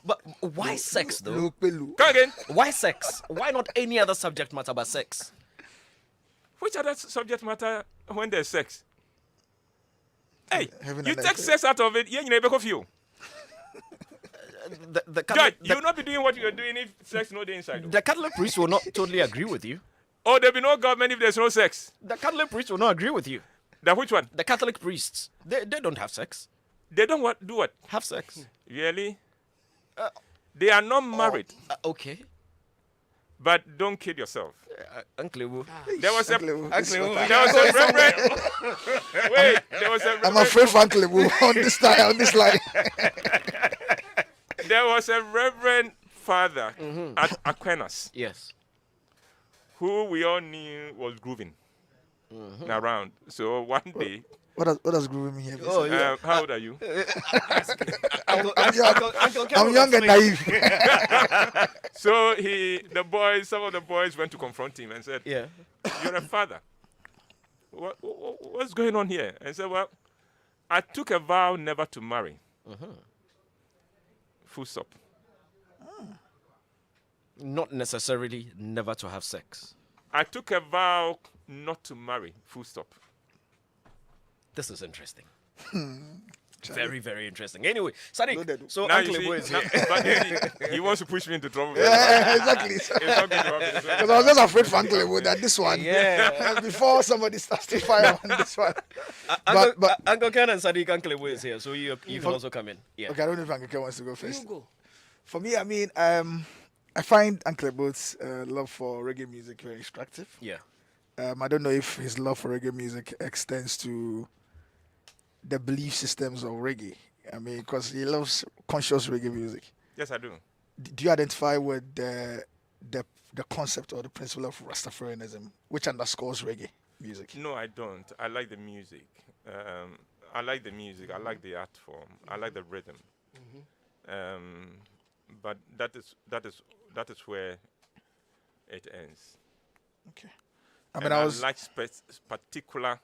But why sex, though? Look, pelu. Come again. Why sex? Why not any other subject matter but sex? Which other subject matter when there's sex? Hey, Heaven you and take earth. sex out of it, you ain't of you. The Judge, Catholic, you will not be doing what you're doing if sex no day inside. the Catholic priest will not totally agree with you. Oh, there'll be no government if there's no sex. The Catholic priest will not agree with you. Then which one? The Catholic priests, they don't have sex. They don't do what? Have sex. Really? They are not married. Okay. But don't kid yourself. Uncle Ewu. There was a Uncle Ewu, this Uncle is Ewu, what there was a reverend. Wait, there was a I'm reverend. afraid Frank Lebu on this line. There was a reverend father at Aquinas Yes. who we all knew was grooving around. So one day, What does grooving mean here? Oh, yeah. how old are you? I'm young and naive. So some of the boys went to confront him and said, Yeah. "You're a father. What's going on here?" And he said, "Well, I took a vow never to marry. Full stop. Not necessarily never to have sex. I took a vow not to marry. Full stop." This is interesting. Very, very interesting. Anyway, Sadiq, Loaded. so Now Uncle you Ewu is see, here. but you see, he wants to push me into trouble. Yeah, exactly. It's not going to happen. Because I was just afraid Frank Lebu that this one, Yeah. before somebody starts to fire on this one. But Uncle Ken and Sadiq, Uncle Ewu is here, so you can also come in. Yeah. okay, I don't know if Uncle Ken wants to go first. You go. For me, I mean, I find Uncle Lebu's love for reggae music very instructive. Yeah. I don't know if his love for reggae music extends to the belief systems of reggae. I mean, because he loves conscious reggae music. Yes, I do. Do you identify with the concept or the principle of Rastafarianism, which underscores reggae music? No, I don't. I like the music. I like the music. I like the art form. I like the rhythm. But that is where it ends. Okay. And I like particular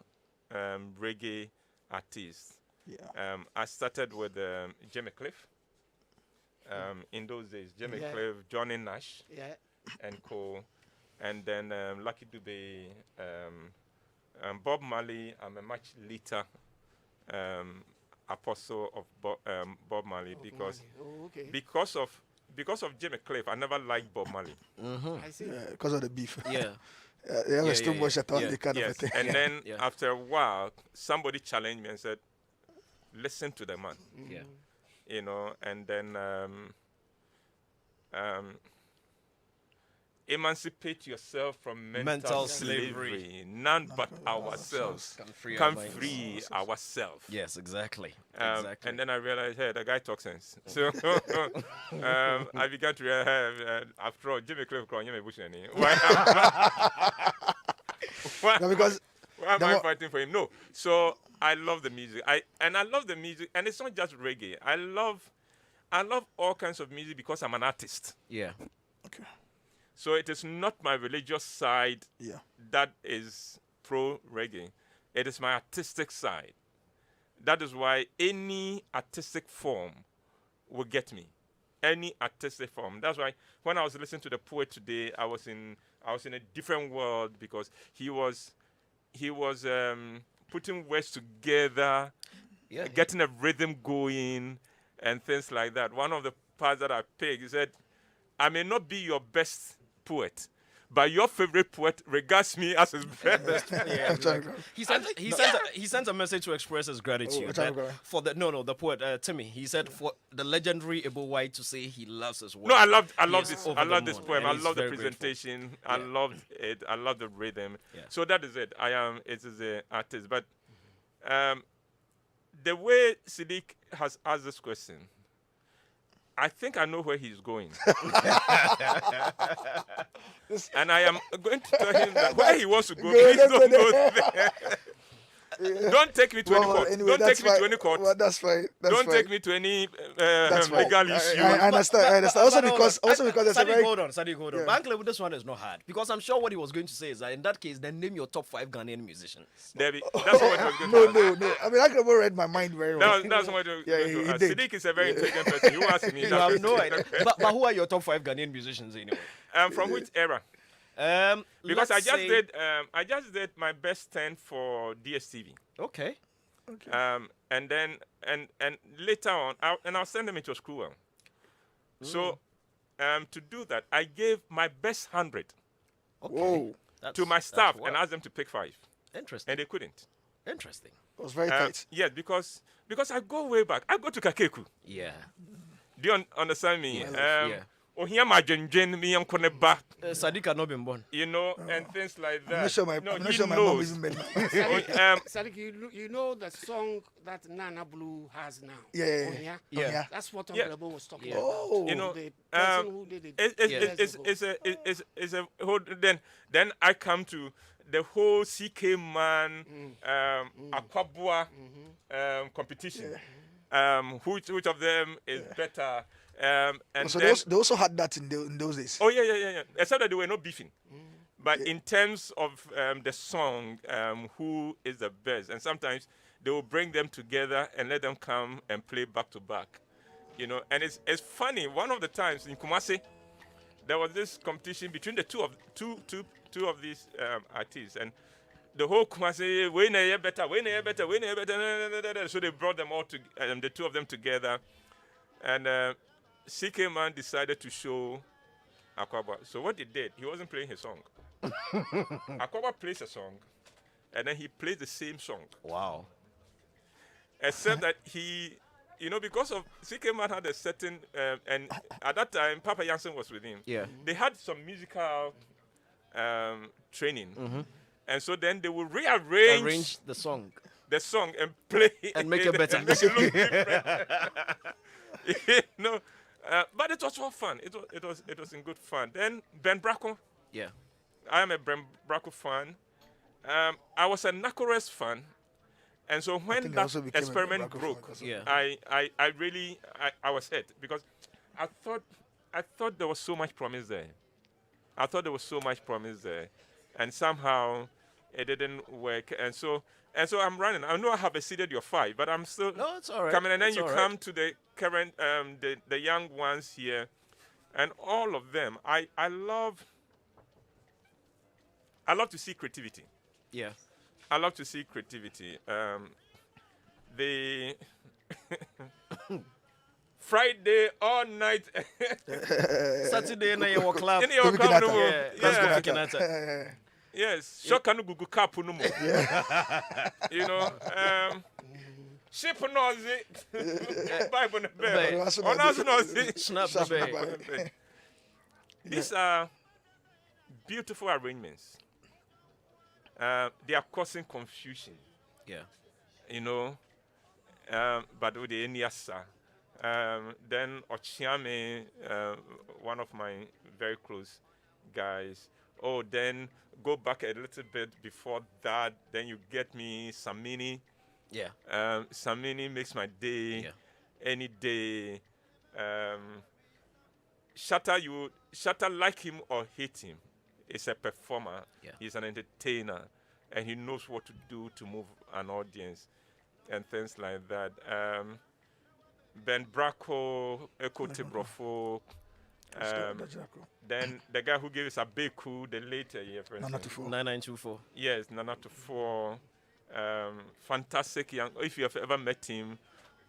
reggae artists. Yeah. I started with Jimmy Cliff. In those days, Jimmy Cliff, Johnny Nash, and co. And then Lucky Dube, Bob Marley. I'm a much later apostle of Bob Marley because of Jimmy Cliff. I never liked Bob Marley. I see. Because of the beef. Yeah. They have too much at all, Yeah. the kind of a thing. And then after a while, somebody challenged me and said, "Listen to the man." Yeah. You know, and then emancipate yourself from mental slavery. None but ourselves can free ourselves. Yes, exactly. And then I realized, hey, the guy talks sense. So I began to realize, after all, Jimmy Cliff called Jimmy Bush. Why am I fighting for him? No. So I love the music. I love the music, and it's not just reggae. I love all kinds of music because I'm an artist. Yeah. Okay. So it is not my religious side that is pro reggae. It is my artistic side. That is why any artistic form will get me. Any artistic form. That's why when I was listening to the poet today, I was in a different world because he was putting words together, getting a rhythm going, and things like that. One of the parts that I picked, he said, "I may not be your best poet, but your favorite poet regards me as his best." He sent a message to express his gratitude for the poet Timmy. He said for the legendary Ibo White to say he loves his work. No, I love this poem. I love the presentation. Grateful. I loved it. I love the rhythm. So that is it. It is an artist. But the way Siddiq has asked this question, I think I know where he's going. And I am going to tell him that where he wants to go, please don't go there. Don't take me to any court. Anyway, don't take me to any court. Well, that's fine. Don't take me to any legal issue. I understand. Also because there's a very... Sadiq, hold on. But Uncle, this one is not hard. Because I'm sure what he was going to say is that in that case, then name your top 5 Ghanaian musicians. Debbie, that's what he was going to No. I mean, Uncle read my mind very well. That's what he was going to ask. did. Siddiq is a very intelligent person. You ask me. You have no idea. But who are your top 5 Ghanaian musicians anyway? From which era? Because I just did my best 10 for DSTV. Okay. And then later on, I'll send them into a school. So to do that, I gave my best 100 to my staff and asked them to pick 5. Interesting. And they couldn't. Interesting. It was very tight. Yeah, because I go way back. I go to Kakeku. Yeah. Do you understand me? Yeah. Sadiq had not been born. You know, and things like that. I'm not sure my mom knows. even made Sadiq, you know the song that Nana Blue has now? Yeah. That's what Uncle Ebo was talking about. Oh. You know, The person who did it. it's a whole. Then I come to the whole CK Man Aquabua competition. Which of them is better? And So then, they also had that in those days. oh yeah. Except that they were not beefing. But in terms of the song, who is the best? And sometimes they will bring them together and let them come and play back to back. You know, and it's funny. One of the times in Kumasi, there was this competition between the two of these artists, and the whole Kumasi, we know better. So they brought them all to the two of them together, and CK Man decided to show Aquaba. So what he did, he wasn't playing his song. Aquaba plays a song, and then he plays the same song. Wow. Except that he, because of CK Man had a certain, and at that time, Papa Jansen was with him. Yeah. They had some musical training. And so then they will rearrange the song. the song and play And make it better. and make it look different. You know, but it was all fun. It was in good fun. Then Ben Bracco. Yeah. I am a Ben Bracco fan. I was a Nakorest fan, and so when think I that also became a Ben experiment Bracco fan broke, because of- Yeah. I really I was hurt because I thought there was so much promise there. I thought there was so much promise there, and somehow it didn't work. And so I'm running. I know I have exceeded your 5, but I'm still No, it's all right. coming. And then It's you all right. come to the current the young ones here, and all of them. I love to see creativity. Yeah. I love to see creativity. The Friday all night. Saturday night in our club. In your club, no more. Yeah. Let's go Yeah. picking at it. Yes, Shokanu Gugu Cup no more. You know, ship noisy, Bible no Bay. bear. On us noisy. Snap the bay. These are beautiful arrangements. They are causing confusion, Yeah. you know. But with the Niasa, then Ochiame, one of my very close guys. Oh, then go back a little bit before that. Then you get me Samini. Yeah. Samini makes my day, Yeah. any day. Shatta, like him or hate him, is a performer. Yeah. He's an entertainer, and he knows what to do to move an audience and things like that. Ben Bracco, Eko Tebrofo, then the guy who gave us a Beku, the later year, for Nana instance. to 4. 9924. Yes, Nana to 4. Fantastic young. If you have ever met him.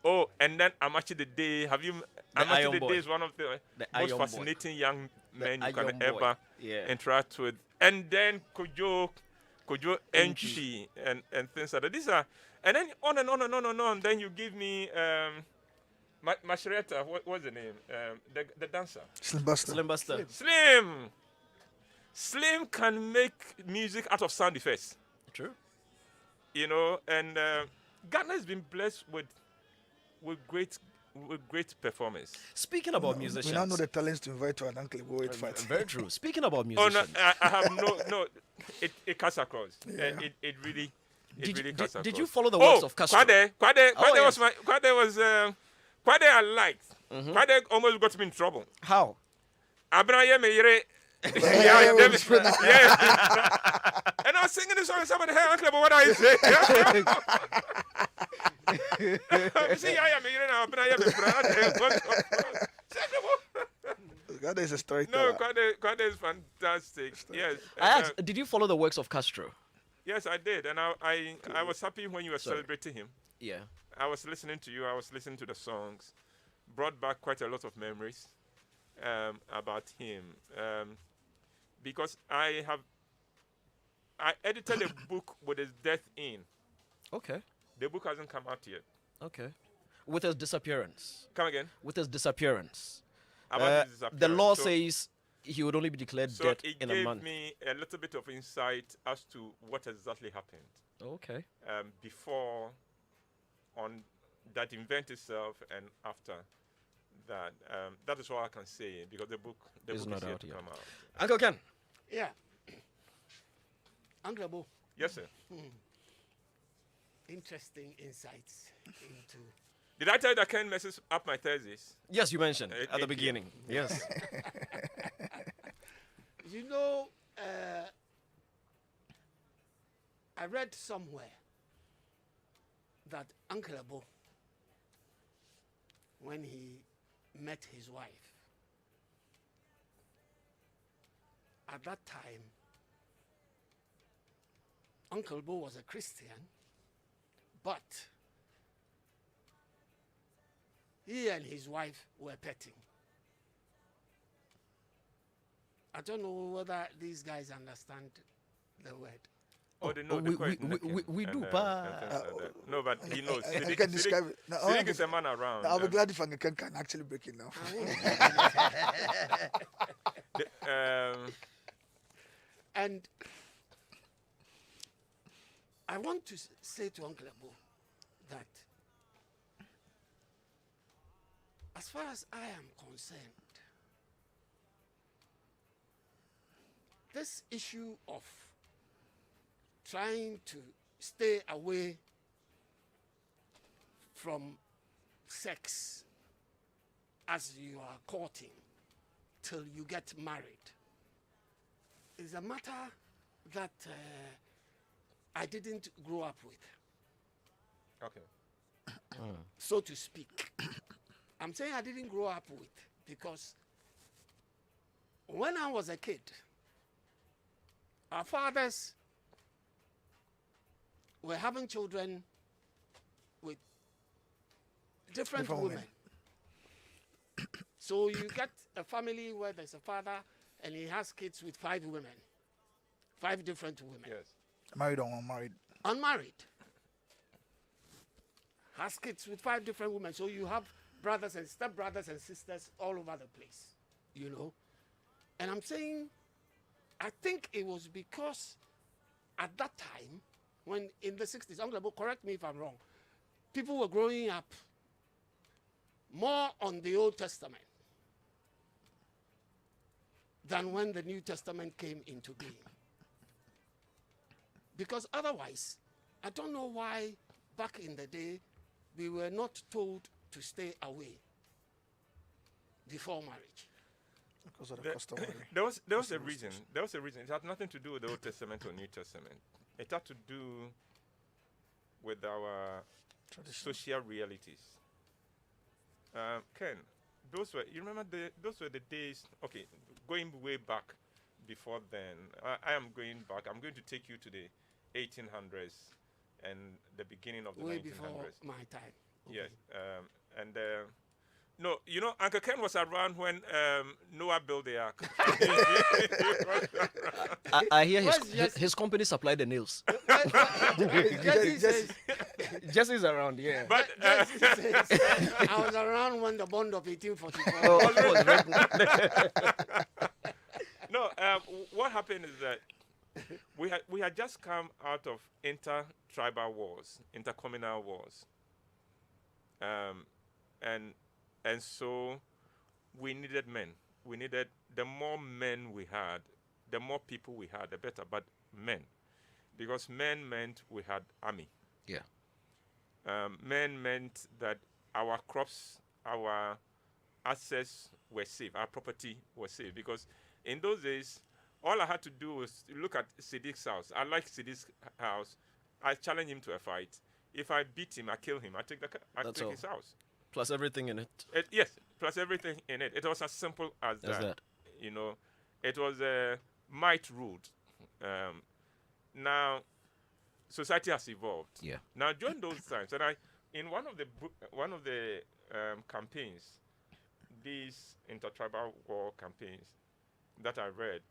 Oh, and then Amachi the Day. Have you? Amachi Iron the Boy. Day is one of the The most Iron Boy. fascinating young men you Iron can Boy. ever Yeah. interact with. And then Kojo Enchi and things like that. These are, and then on and on and on and on. Then you give me Mashreta. What's the name? The dancer. Slim Buster. Slim Buster. Slim can make music out of sound effects. True. You know, and Ghana has been blessed with great performance. Speaking about We musicians. now know the talents to invite to an Uncle Boy fight. Very true. Speaking about Oh musicians. no, I have no. It cuts across. It really cuts across. Did you follow the works of Castro? Kwade yes. Kwade I liked. Kwade almost got me in trouble. How? Abraham Meyere. Yeah, And I was singing this song and somebody, hey, Uncle, but what are you saying? I say, yeah, Meyere, God is a no, storyteller. Kwade is fantastic. Yes. I And, asked, did you follow the works of Castro? yes, I did. And I was happy when you were celebrating him. Yeah. I was listening to you. I was listening to the songs. Brought back quite a lot of memories about him. Because I edited a book with his death in. Okay. The book hasn't come out yet. Okay. With his disappearance. Come again. With his disappearance. About his The disappearance. law So- says he would only be declared so dead it in a gave month. me a little bit of insight as to what exactly happened Okay. before on that event itself and after that. That is all I can say because the book It's is not yet out to yet. come out. Uncle Ken. Yeah. Uncle Bo, Yes, sir. interesting insights into. Did I tell you that Ken messes up my thesis? Yes, you mentioned at the thank you. beginning. Yes. You know, I read somewhere that Uncle Abo, when he met his wife, at that time, Uncle Bo was a Christian, but he and his wife were petting. I don't know whether these guys understand the word. Oh, they know we- the quite we- necking we and, do, and but- things like that. No, but he knows. I can describe it. No, Sidik is a man around. I'll be glad if Uncle Ken can actually break it down. The, And I want to say to Uncle Abu that as far as I am concerned, this issue of trying to stay away from sex as you are courting till you get married is a matter that I didn't grow up with, Okay. so to speak. I'm saying I didn't grow up with because when I was a kid, our fathers were having children with different women. So you get a family where there's a father and he has kids with 5 women, 5 different women. Yes. Married or unmarried? Unmarried. Has kids with 5 different women. So you have brothers and stepbrothers and sisters all over the place, you know. And I'm saying, I think it was because at that time, when in the 60s, Uncle Abu, correct me if I'm wrong, people were growing up more on the Old Testament than when the New Testament came into being. Because otherwise, I don't know why back in the day we were not told to stay away before marriage. Because of the customary. There was a reason. There was a reason. It had nothing to do with the Old Testament or New Testament. It had to do with our social realities. Ken, those were the days. Okay, going way back before then. I am going back. I'm going to take you to the 1800s and the beginning of the Way 1900s. before my time. Okay. Yes, no, you know, Uncle Ken was around when Noah built the ark. I hear Where's Jesse? his company supplied the nails. Jesse says, Jesse's around, yeah. But Jesse says, I was around when the bond of 1844. Oh, of course, right. no, what happened is that we had just come out of inter-tribal wars, intercommunal wars, and so we needed men. We needed, the more men we had, the more people we had, the better. But men, because men meant we had army. Yeah. Men meant that our crops, our assets were safe, our property was safe. Because in those days, all I had to do was look at Siddiq's house. I like Siddiq's house. I challenge him to a fight. If I beat him, I kill him. I take his house. Plus everything in it. Yes, plus everything in it. It was as simple as that. You know, it was might ruled. Now, society has evolved. Yeah. Now, during those times, and in one of the campaigns, these intertribal war campaigns that I read,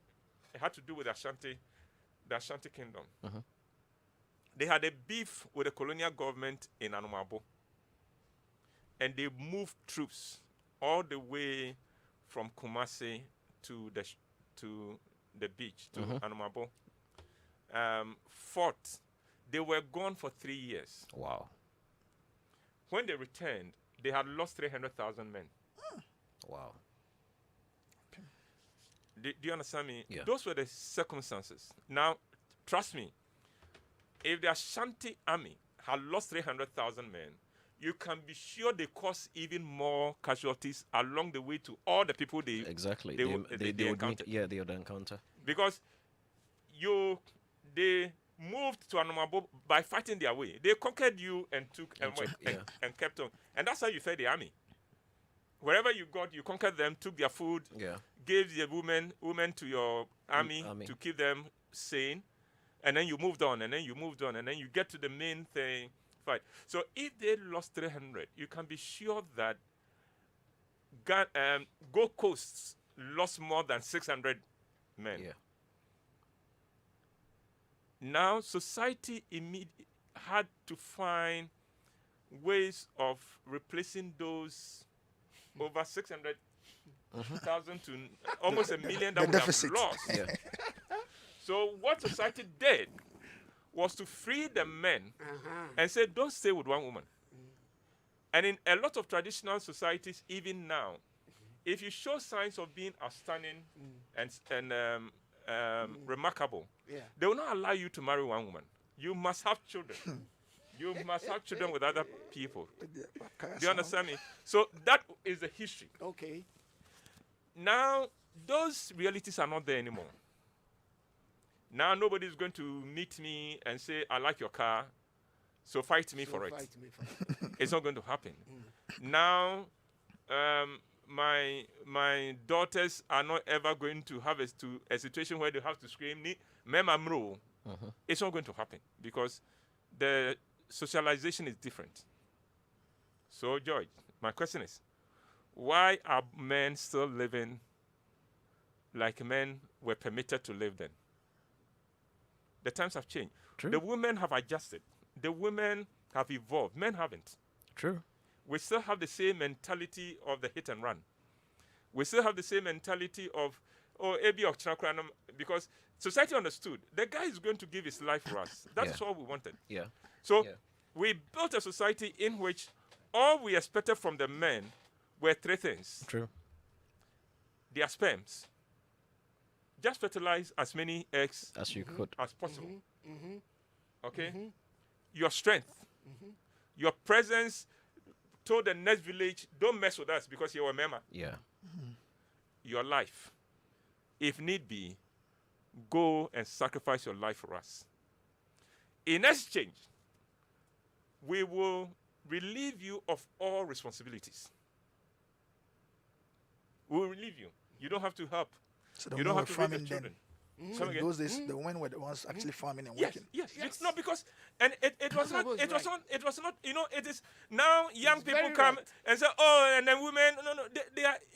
it had to do with the Ashanti Kingdom. Uh-huh. They had a beef with the colonial government in Anumabo. And they moved troops all the way from Kumasi to the beach, to Anumabo. Fought. They were gone for 3 years. Wow. When they returned, they had lost 300,000 men. Wow. Do you understand me? Yeah. Those were the circumstances. Now, trust me, if the Ashanti army had lost 300,000 men, you can be sure they caused even more casualties along the way to all the people they would encountered. they would encounter. Because they moved to Anumabo by fighting their way. They conquered you and and kept on. And that's how you fed the army. Wherever you got, you conquered them, took their food, gave the women to your army to keep them sane, and then you moved on, and then you get to the main thing. Fight. So if they lost 300, you can be sure that Gold Coast lost more than 600 men. Yeah. Now society had to find ways of replacing those over 600,000 to almost 1 million that would have lost. Yeah. So what society did was to free the men Uh-huh. and say, don't stay with one woman. And in a lot of traditional societies, even now, if you show signs of being outstanding and remarkable, Yeah. they will not allow you to marry one woman. You must have children. You must have children with other people. Do you understand me? So that is the history. Okay. Now, those realities are not there anymore. Now, nobody's going to meet me and say, I like your car, so fight me for it. Fight me for it. It's not going to happen. Now, my daughters are not ever going to have a situation where they have to scream, Memamro. It's not going to happen because the socialization is different. So, George, my question is, why are men still living like men were permitted to live then? The times have changed. True. The women have adjusted. The women have evolved. Men haven't. True. We still have the same mentality of the hit and run. We still have the same mentality of, because society understood the guy is going to give his life for us. That's all we wanted. Yeah. So we built a society in which all we expected from the men were three things. True. Their sperms. Just fertilize as many eggs As you could. as possible. Okay? Your strength. Your presence told the next village, don't mess with us because you're a member. Yeah. Your life. If need be, go and sacrifice your life for us. In exchange, we will relieve you of all responsibilities. We will relieve you. You don't have to help. So the You don't women have were to raise the farming then. children. So Come in again? those days, the women were the ones actually farming and Yes, working. yes, yes. No, because and it was not. was It was right. not. It was not. You know, it is now. Young It's people very come right. and say, "Oh," and then women. No,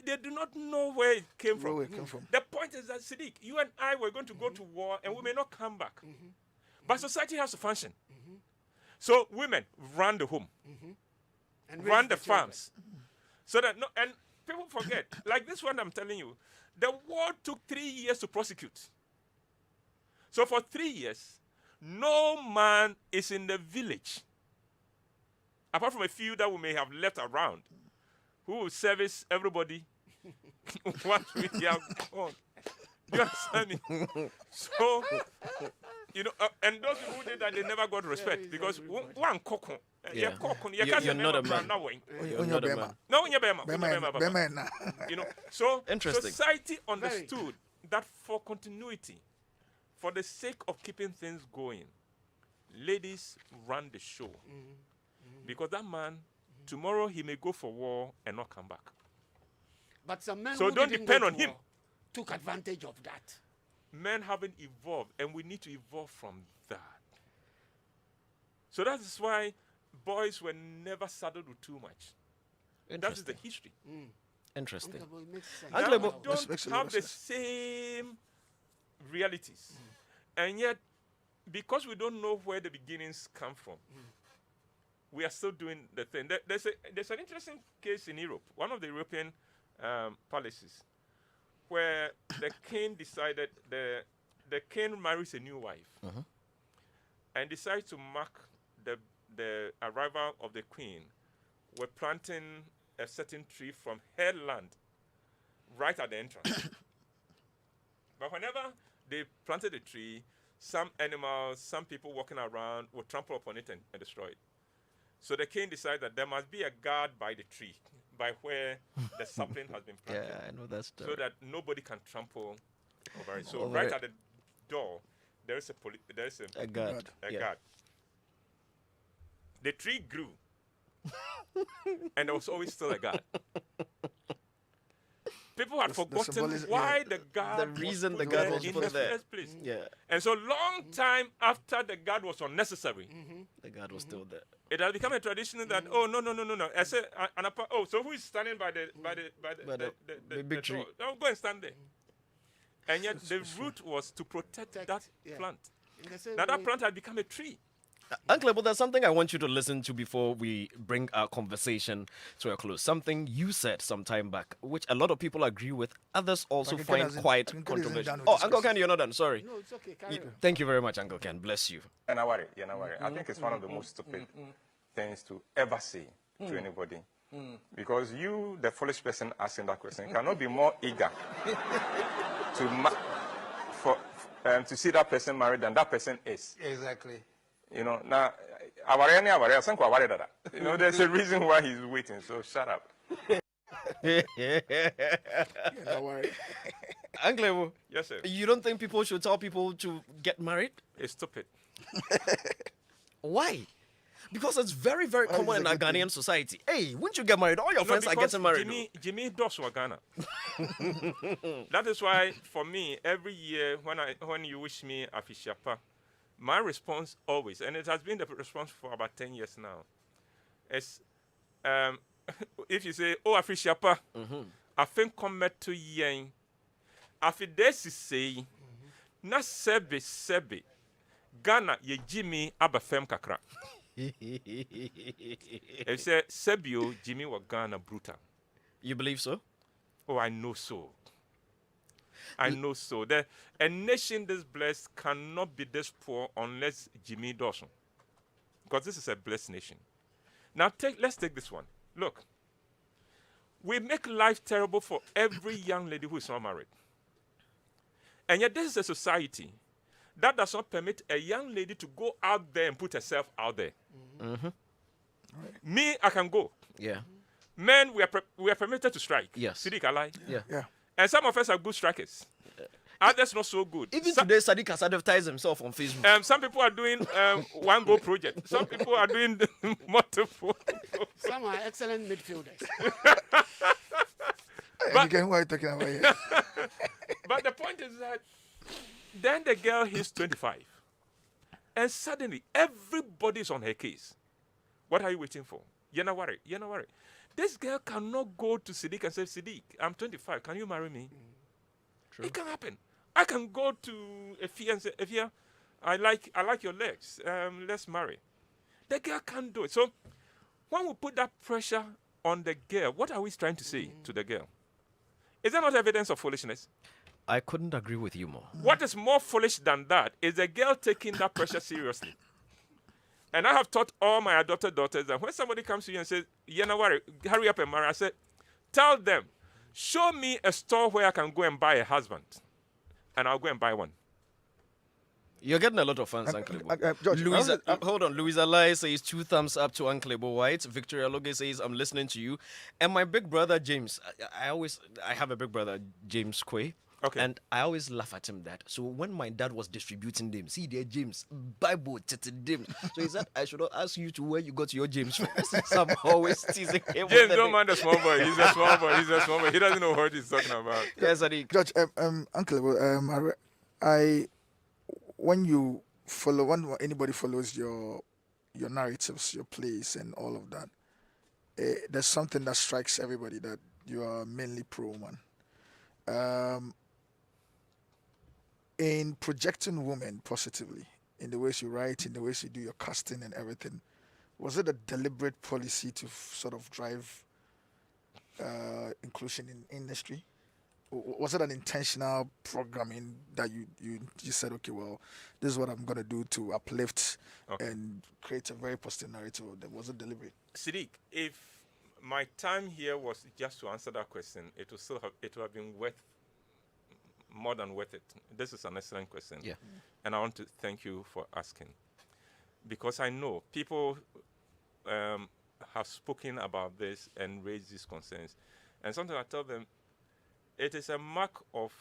they do not know where it came from. Where it came from. The point is that Siddiq, you and I were going to go to war, and we may not come back. But society has to function. So women run the home, And run raise the children. farms, so that no. And people forget, like this one I'm telling you, the war took 3 years to prosecute. So for 3 years, no man is in the village, apart from a few that we may have left around, who will service everybody once we are gone. Do you understand me? So, you know, and those people who did that, they never got respect because one cock, Yeah. You're not a man. You're not a man. No, you're a man. Bema na. You know, so Interesting. society understood that for continuity, for the sake of keeping things going, ladies run the show. Because that man, tomorrow he may go for war and not come back. But some men So who don't didn't depend go on to him. war took advantage of that. Men haven't evolved, and we need to evolve from that. So that is why boys were never saddled with too much. That is the Interesting. history. Interesting. Uncle, it makes sense. Uncle, Now, but- we Makes don't a lot have of the sense. same realities. And yet, because we don't know where the beginnings come from, we are still doing the thing. There's an interesting case in Europe, one of the European palaces, where the king decided, the king marries a new wife and decides to mark the arrival of the queen. We're planting a certain tree from her land right at the entrance. But whenever they planted a tree, some animals, some people walking around would trample upon it and destroy it. So the king decided that there must be a guard by the tree, by where the sapling has been planted, Yeah, I know that story. so that nobody can trample over it. So Over right it. at the door, there is A guard. a Yeah. guard. The tree grew, and there was always still a guard. People had forgotten symbolism, why yeah. the guard The was reason put the guard there was in put the there. first place. Yeah. And so long time after the guard was unnecessary, The guard was still there. it has become a tradition that no. I say so who is standing by the big tree. door? Oh, go and stand there. And yet the root was to protect that yeah. plant. In the same Now that way- plant had become a tree. Uncle, but there's something I want you to listen to before we bring our conversation to a close. Something you said some time back, which a lot of people agree with, others also Uncle Ken find hasn't- quite Uncle Ken isn't controversial. done with Oh, this Uncle question. Ken, you're not done. Sorry. No, it's okay. Carry on. Thank you very much, Uncle Ken. Bless you. And I worry. I think it's one of the most stupid things to ever say to anybody. Because you, the foolish person asking that question, cannot be more eager to see that person married than that person is. Exactly. You know, now, there's a reason why he's waiting, so shut up. Don't worry. Uncle, Yes, sir. you don't think people should tell people to get married? It's stupid. Why? Because it's very, very Why is common it in a our good thing? Ghanaian society. Hey, wouldn't you get married? All your friends are because getting married. Jimmy does for Ghana. That is why, for me, every year when you wish me Afishapa, my response always, and it has been the response for about 10 years now, is if you say, oh, Afishapa, I think come to yen, Afidesi say, na sebe, Ghana ye Jimmy abafem kakra. If say Sebio Jimmy wa Ghana brutal. You believe so? Oh, I know so. I know so. A nation this blessed cannot be this poor unless Jimmy Dawson. Because this is a blessed nation. Now let's take this one. Look. We make life terrible for every young lady who is not married. And yet this is a society that does not permit a young lady to go out there and put herself out there. Me, I can go. Yeah. Men, we are permitted to strike. Yes. Siddiq Alai. Yeah. And some of us are good strikers. Others not so good. Even today, Sadiq has advertised himself on Facebook. Some people are doing one goal project. Some people are doing multiple. Some are excellent midfielders. Again, what are you talking about here? But the point is that then the girl hits 25. And suddenly everybody's on her case. What are you waiting for? You're not worried. This girl cannot go to Siddiq and say, Siddiq, I'm 25. Can you marry me? True. It can happen. I can go to Efia and say, Efia, I like your legs. Let's marry. The girl can't do it. So when we put that pressure on the girl, what are we trying to say to the girl? Is that not evidence of foolishness? I couldn't agree with you more. What is more foolish than that is the girl taking that pressure seriously. And I have taught all my adopted daughters that when somebody comes to you and says, you know what, hurry up and marry, I said, tell them, show me a store where I can go and buy a husband. And I'll go and buy one. You're getting a lot of fans, Uncle Ebo. George, Louisa, hold on. Louisa Lai says 2 thumbs up to Uncle Ebo White. Victoria Loge says, I'm listening to you. And my big brother, James, I have a big brother, James Quaye. Okay. And I always laugh at him that. So when my dad was distributing them, see there, James, Bible, them. So he said, I should not ask you to where you got your James from. So I'm always teasing him. James, don't mind the small boy. He's a small boy. He doesn't know what he's talking about. Yes, Sadiq. George, Uncle, when anybody follows your narratives, your plays, and all of that, there's something that strikes everybody that you are mainly pro-woman. In projecting women positively, in the ways you write, in the ways you do your casting and everything, was it a deliberate policy to sort of drive inclusion in industry? Was it an intentional programming that you said, okay, well, this is what I'm going to do to uplift and create a very positive narrative? Was it deliberate? Siddiq, if my time here was just to answer that question, it would have been more than worth it. This is an excellent question. Yeah. And I want to thank you for asking. Because I know people have spoken about this and raised these concerns. And sometimes I tell them, it is a mark of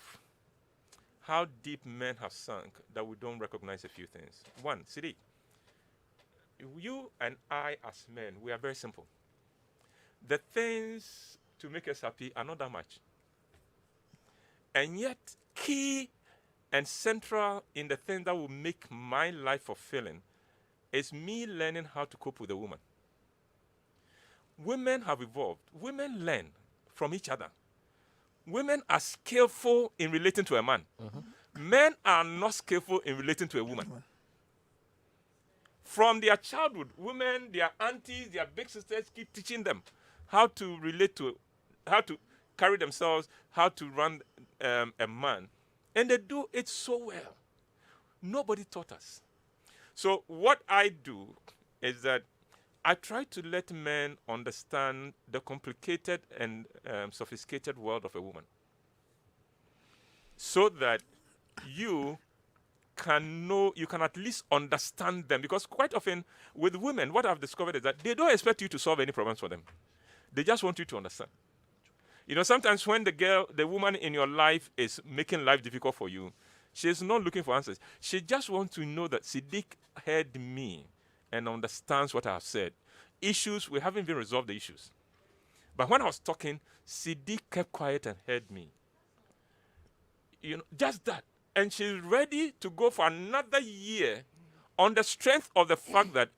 how deep men have sunk that we don't recognize a few things. One, Siddiq, you and I as men, we are very simple. The things to make us happy are not that much. And yet, key and central in the thing that will make my life fulfilling is me learning how to cope with a woman. Women have evolved. Women learn from each other. Women are skillful in relating to a man. Men are not skillful in relating to a woman. From their childhood, women, their aunties, their big sisters keep teaching them how to relate to, how to carry themselves, how to run a man. And they do it so well. Nobody taught us. So what I do is that I try to let men understand the complicated and sophisticated world of a woman, so that you can know, you can at least understand them. Because quite often with women, what I've discovered is that they don't expect you to solve any problems for them. They just want you to understand. You know, sometimes when the woman in your life is making life difficult for you, she's not looking for answers. She just wants to know that Siddiq heard me and understands what I have said. Issues, we haven't even resolved the issues. But when I was talking, Siddiq kept quiet and heard me. You know, just that. And she's ready to go for another year on the strength of the fact that,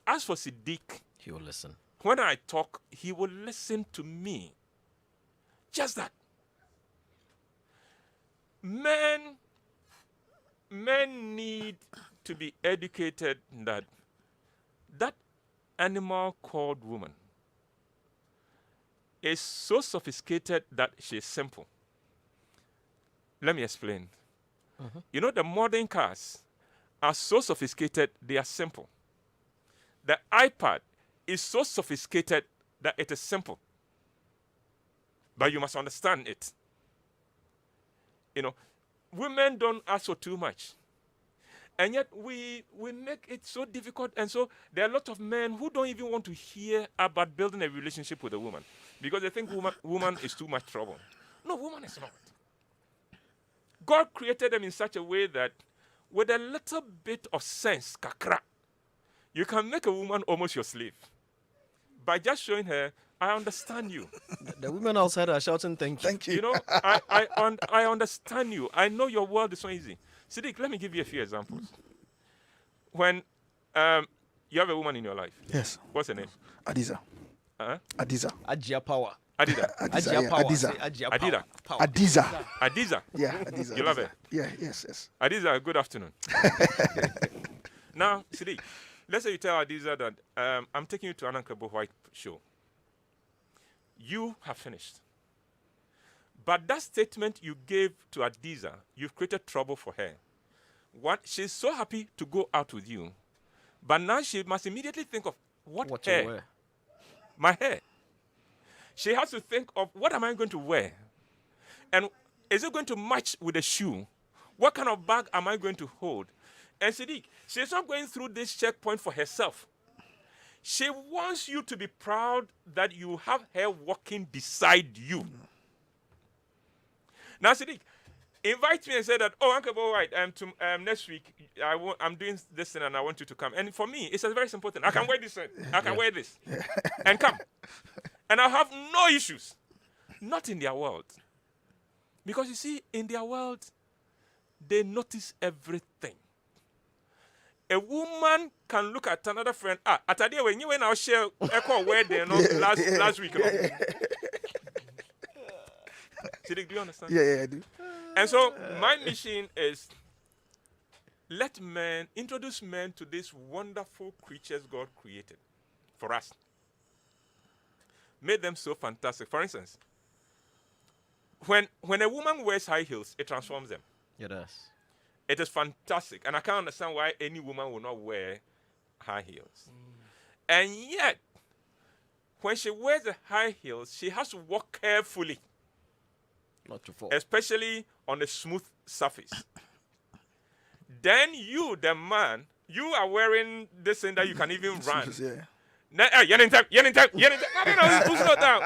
as for Siddiq, He will listen. when I talk, he will listen to me. Just that. Men need to be educated that that animal called woman is so sophisticated that she's simple. Let me explain. You know, the modern cars are so sophisticated, they are simple. The iPad is so sophisticated that it is simple. But you must understand it. You know, women don't ask for too much. And yet we make it so difficult. And so there are a lot of men who don't even want to hear about building a relationship with a woman because they think woman is too much trouble. No, woman is not. God created them in such a way that with a little bit of sense, kakra, you can make a woman almost your slave. By just showing her, I understand you. The women outside are shouting, thank you. Thank you. You know, I understand you. I know your world is so easy. Siddiq, let me give you a few examples. When you have a woman in your life. Yes. What's her name? Adiza. Uh-huh. Adiza. Ajia power. Adida. Adiza. Ajia Yeah. power. Adiza. Say Ajia Adida. power. Adiza. Adiza. Yeah. Adiza. You love Adiza. her? Yeah. Yes. Yes. Adiza, good afternoon. Now, Siddiq, let's say you tell Adiza that I'm taking you to an Uncle White show. You have finished. But that statement you gave to Adiza, you've created trouble for her. She's so happy to go out with you, but now she must immediately think of what to hair? wear. My hair. She has to think of what am I going to wear? And is it going to match with the shoe? What kind of bag am I going to hold? And Siddiq, she's not going through this checkpoint for herself. She wants you to be proud that you have her walking beside you. Now, Siddiq, invite me and say that, oh, Uncle White, next week I'm doing this thing and I want you to come. And for me, it's a very simple thing. I can wear this. I can wear this. And come. And I'll have no issues. Not in their world. Because you see, in their world, they notice everything. A woman can look at another friend. At a day when you went out share echo wedding last week. Siddiq, do you understand? Yeah, I do. And so my mission is introduce men to these wonderful creatures God created for us. Made them so fantastic. For instance, when a woman wears high heels, it transforms them. It does. It is fantastic. And I can't understand why any woman will not wear high heels. And yet, when she wears the high heels, she has to walk carefully. Not to fall. Especially on a smooth surface. Then you, the man, you are wearing this thing that you can even run. Yeah. No, slow down.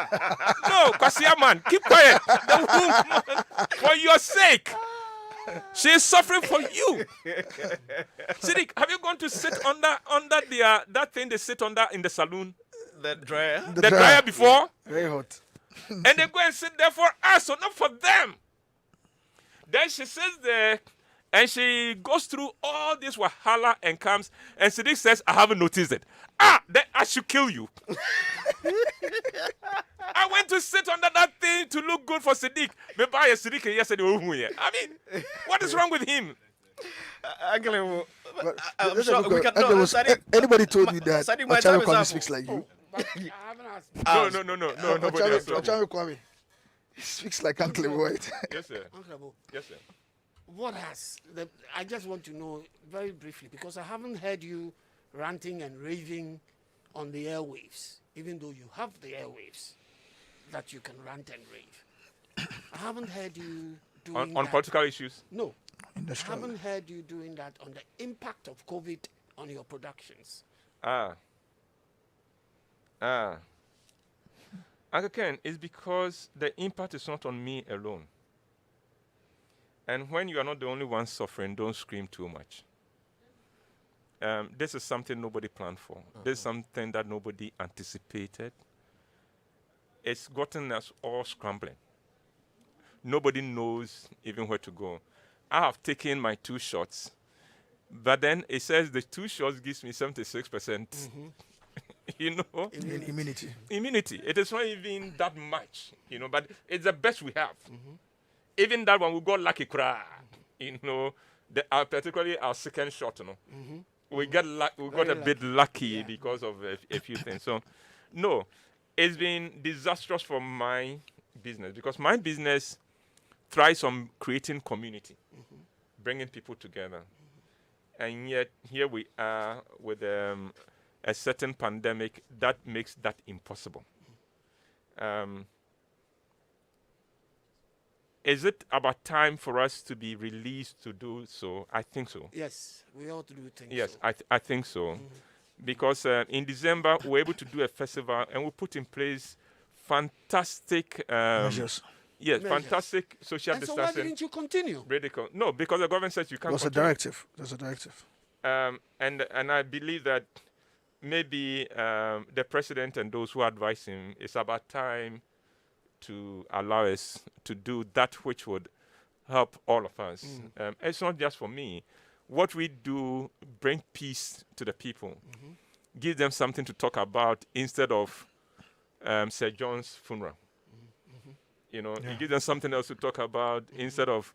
No, Kwasia man, keep quiet. The woman, for your sake, she is suffering for you. Siddiq, have you gone to sit under that thing they sit under in the saloon? The dryer. The dryer before? Very hot. And they go and sit there for us, so not for them. Then she sits there and she goes through all this wahala and comes, and Siddiq says, I haven't noticed it. Then I should kill you. I went to sit under that thing to look good for Siddiq. Maybe I Siddiq yesterday. I mean, what is wrong with him? Uncle, I'm Let's sure have a we go. can. And No, there was- Sadiq, anybody told you that Sadiq, my Ochawe time is Kwame up. speaks like you? But I haven't asked. No, nobody else. Ochawe Kwame speaks like Uncle White. Yes, sir. Uncle Abu, Yes, sir. what has I just want to know very briefly because I haven't heard you ranting and raving on the airwaves, even though you have the airwaves that you can rant and rave. I haven't heard you doing On that. political issues. No, I Industrial. haven't heard you doing that on the impact of COVID on your productions. Uncle Ken, it's because the impact is not on me alone. And when you are not the only one suffering, don't scream too much. This is something nobody planned for. This is something that nobody anticipated. It's gotten us all scrambling. Nobody knows even where to go. I have taken my 2 shots, but then it says the 2 shots gives me 76%. You know, Immunity. immunity. It is not even that much, you know, but it's the best we have. Even that one, we got lucky cry, you know, particularly our second shot, you know. We got a bit lucky because of a few things. So, no, it's been disastrous for my business because my business thrives on creating community, bringing people together. And yet, here we are with a certain pandemic that makes that impossible. Is it about time for us to be released to do so? I think so. Yes, we ought to do things. Yes, so. I think so. Because in December, we were able to do a festival and we put in place fantastic Measures. yes, Measures. fantastic social And so why distancing. didn't you continue? Radical. No, because the government says you can't There's a continue. directive. There's a directive. And I believe that maybe the president and those who advise him, it's about time to allow us to do that which would help all of us. It's not just for me. What we do bring peace to the people, give them something to talk about instead of Sir John's funeral. You know, you give them something else to talk about instead of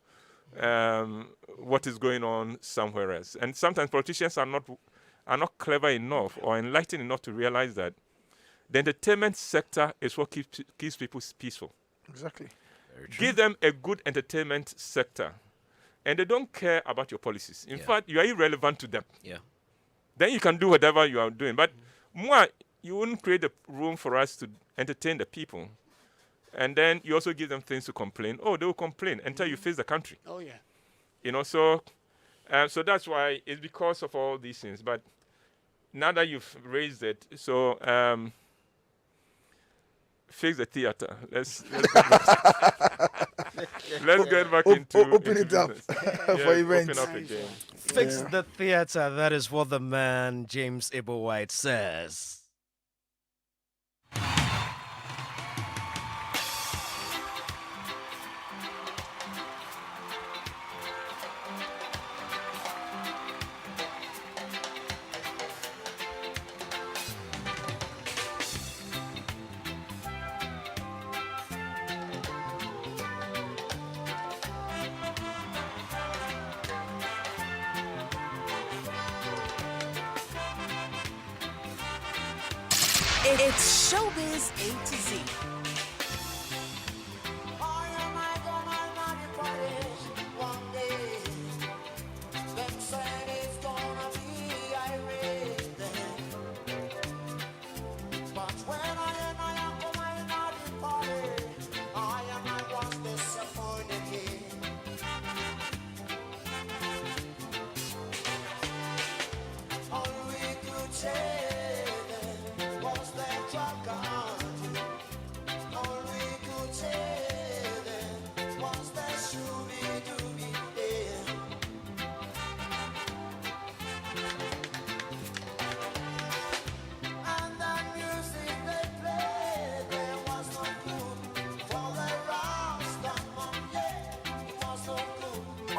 what is going on somewhere else. And sometimes politicians are not clever enough or enlightened enough to realize that the entertainment sector is what keeps people peaceful. Exactly. Give them a good entertainment sector, and they don't care about your policies. In fact, you are irrelevant to them. Yeah. Then you can do whatever you are doing. But more, you wouldn't create a room for us to entertain the people. And then you also give them things to complain. Oh, they will complain until you face the country. Oh, yeah. You know, so that's why it's because of all these things. But now that you've raised it, so fix the theater. Let's get back into Open into it up business. for events. Open up again. Fix the theater. That is what the man James White says. It's Showbiz A to Z.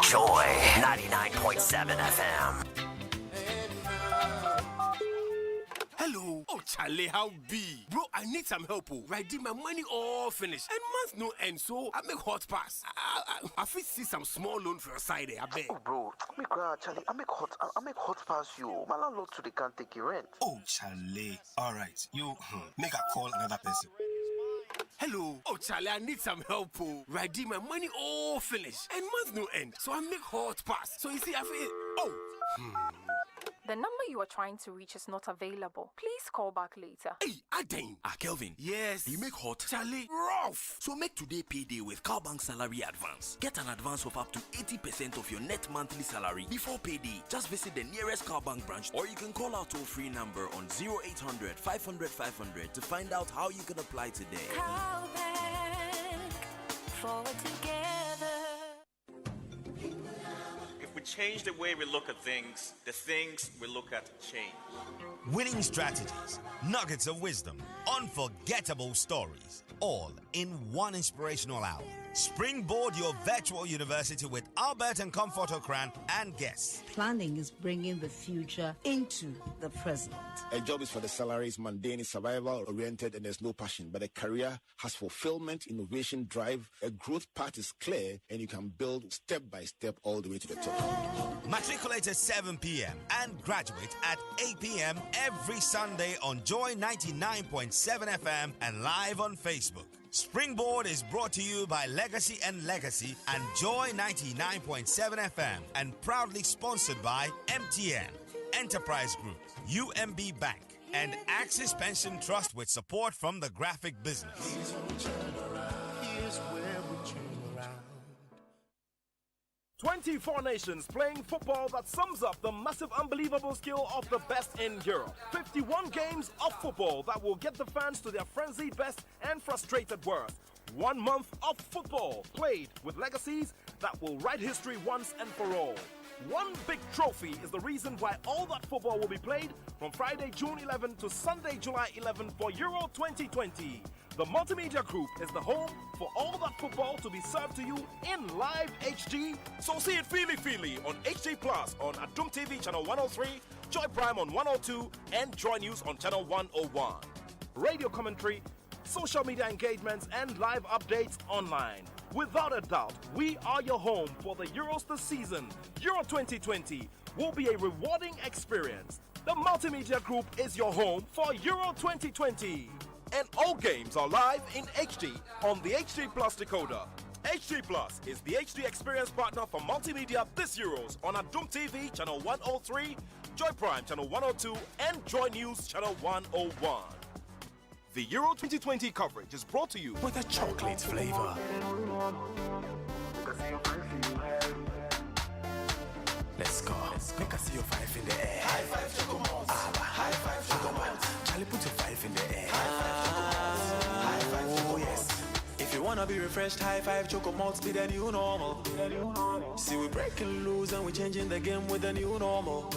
Joy 99.7 FM. Hello, Ochawe. Charlie, how be? Bro, I need some help. Right, my money all finished. And months no end, so I make hot pass. I fit see some small loan for your side, I bet. Oh, bro, make Charlie, I make hot pass you. My landlord today can't take your rent. Oh, Charlie. All right, you make a call another person. Hello. Oh, Charlie, I need some help. Right, my money all finished. And months no end, so I make hot pass. So you see, I feel. Oh. The number you are trying to reach is not available. Please call back later. Hey, Adane. Kelvin. Yes. You make hot. Charlie. Rough. So make today payday with Cowbank Salary Advance. Get an advance of up to 80% of your net monthly salary before payday. Just visit the nearest Cowbank branch or you can call our toll-free number on 0800 500 500 to find out how you can apply today. Cowbank, forward together. If we change the way we look at things, the things we look at change. Winning strategies, nuggets of wisdom, unforgettable stories, all in one inspirational hour. Springboard your virtual university with Albert and Comfort Okran and guests. Planning is bringing the future into the present. A job is for the salaries, mundane, is survival-oriented, and there's no passion. But a career has fulfillment, innovation, drive. A growth path is clear, and you can build step by step all the way to the top. Matriculate at 7 p.m. and graduate at 8 p.m. every Sunday on Joy 99.7 FM and live on Facebook. Springboard is brought to you by Legacy and Legacy and Joy 99.7 FM and proudly sponsored by MTN, Enterprise Group, UMB Bank, and Axis Pension Trust with support from the graphic business. 24 nations playing football that sums up the massive, unbelievable skill of the best in Europe. 51 games of football that will get the fans to their frenzied best and frustrated worst. 1 month of football played with legacies that will write history once and for all. One big trophy is the reason why all that football will be played from Friday, June 11 to Sunday, July 11 for Euro 2020. The Multimedia Group is the home for all that football to be served to you in live HD. So see it feely on HD Plus on Adum TV channel 103, Joy Prime on 102, and Joy News on channel 101. Radio commentary, social media engagements, and live updates online. Without a doubt, we are your home for the Euros this season. Euro 2020 will be a rewarding experience. The Multimedia Group is your home for Euro 2020. And all games are live in HD on the HD Plus decoder. HD Plus is the HD experience partner for multimedia this Euros on Adum TV channel 103, Joy Prime channel 102, and Joy News channel 101. The Euro 2020 coverage is brought to you with a chocolate flavor. Let's go. Make us see your 5 in the air. High five, Chocomalts. High five, Chocomalts. Charlie, put your 5 in the air. High five, Chocomalts. High five, Chocomalts. Oh, yes. If you wanna be refreshed, high five, Chocomalts be the new normal. See, we breaking loose and we changing the game with the new normal.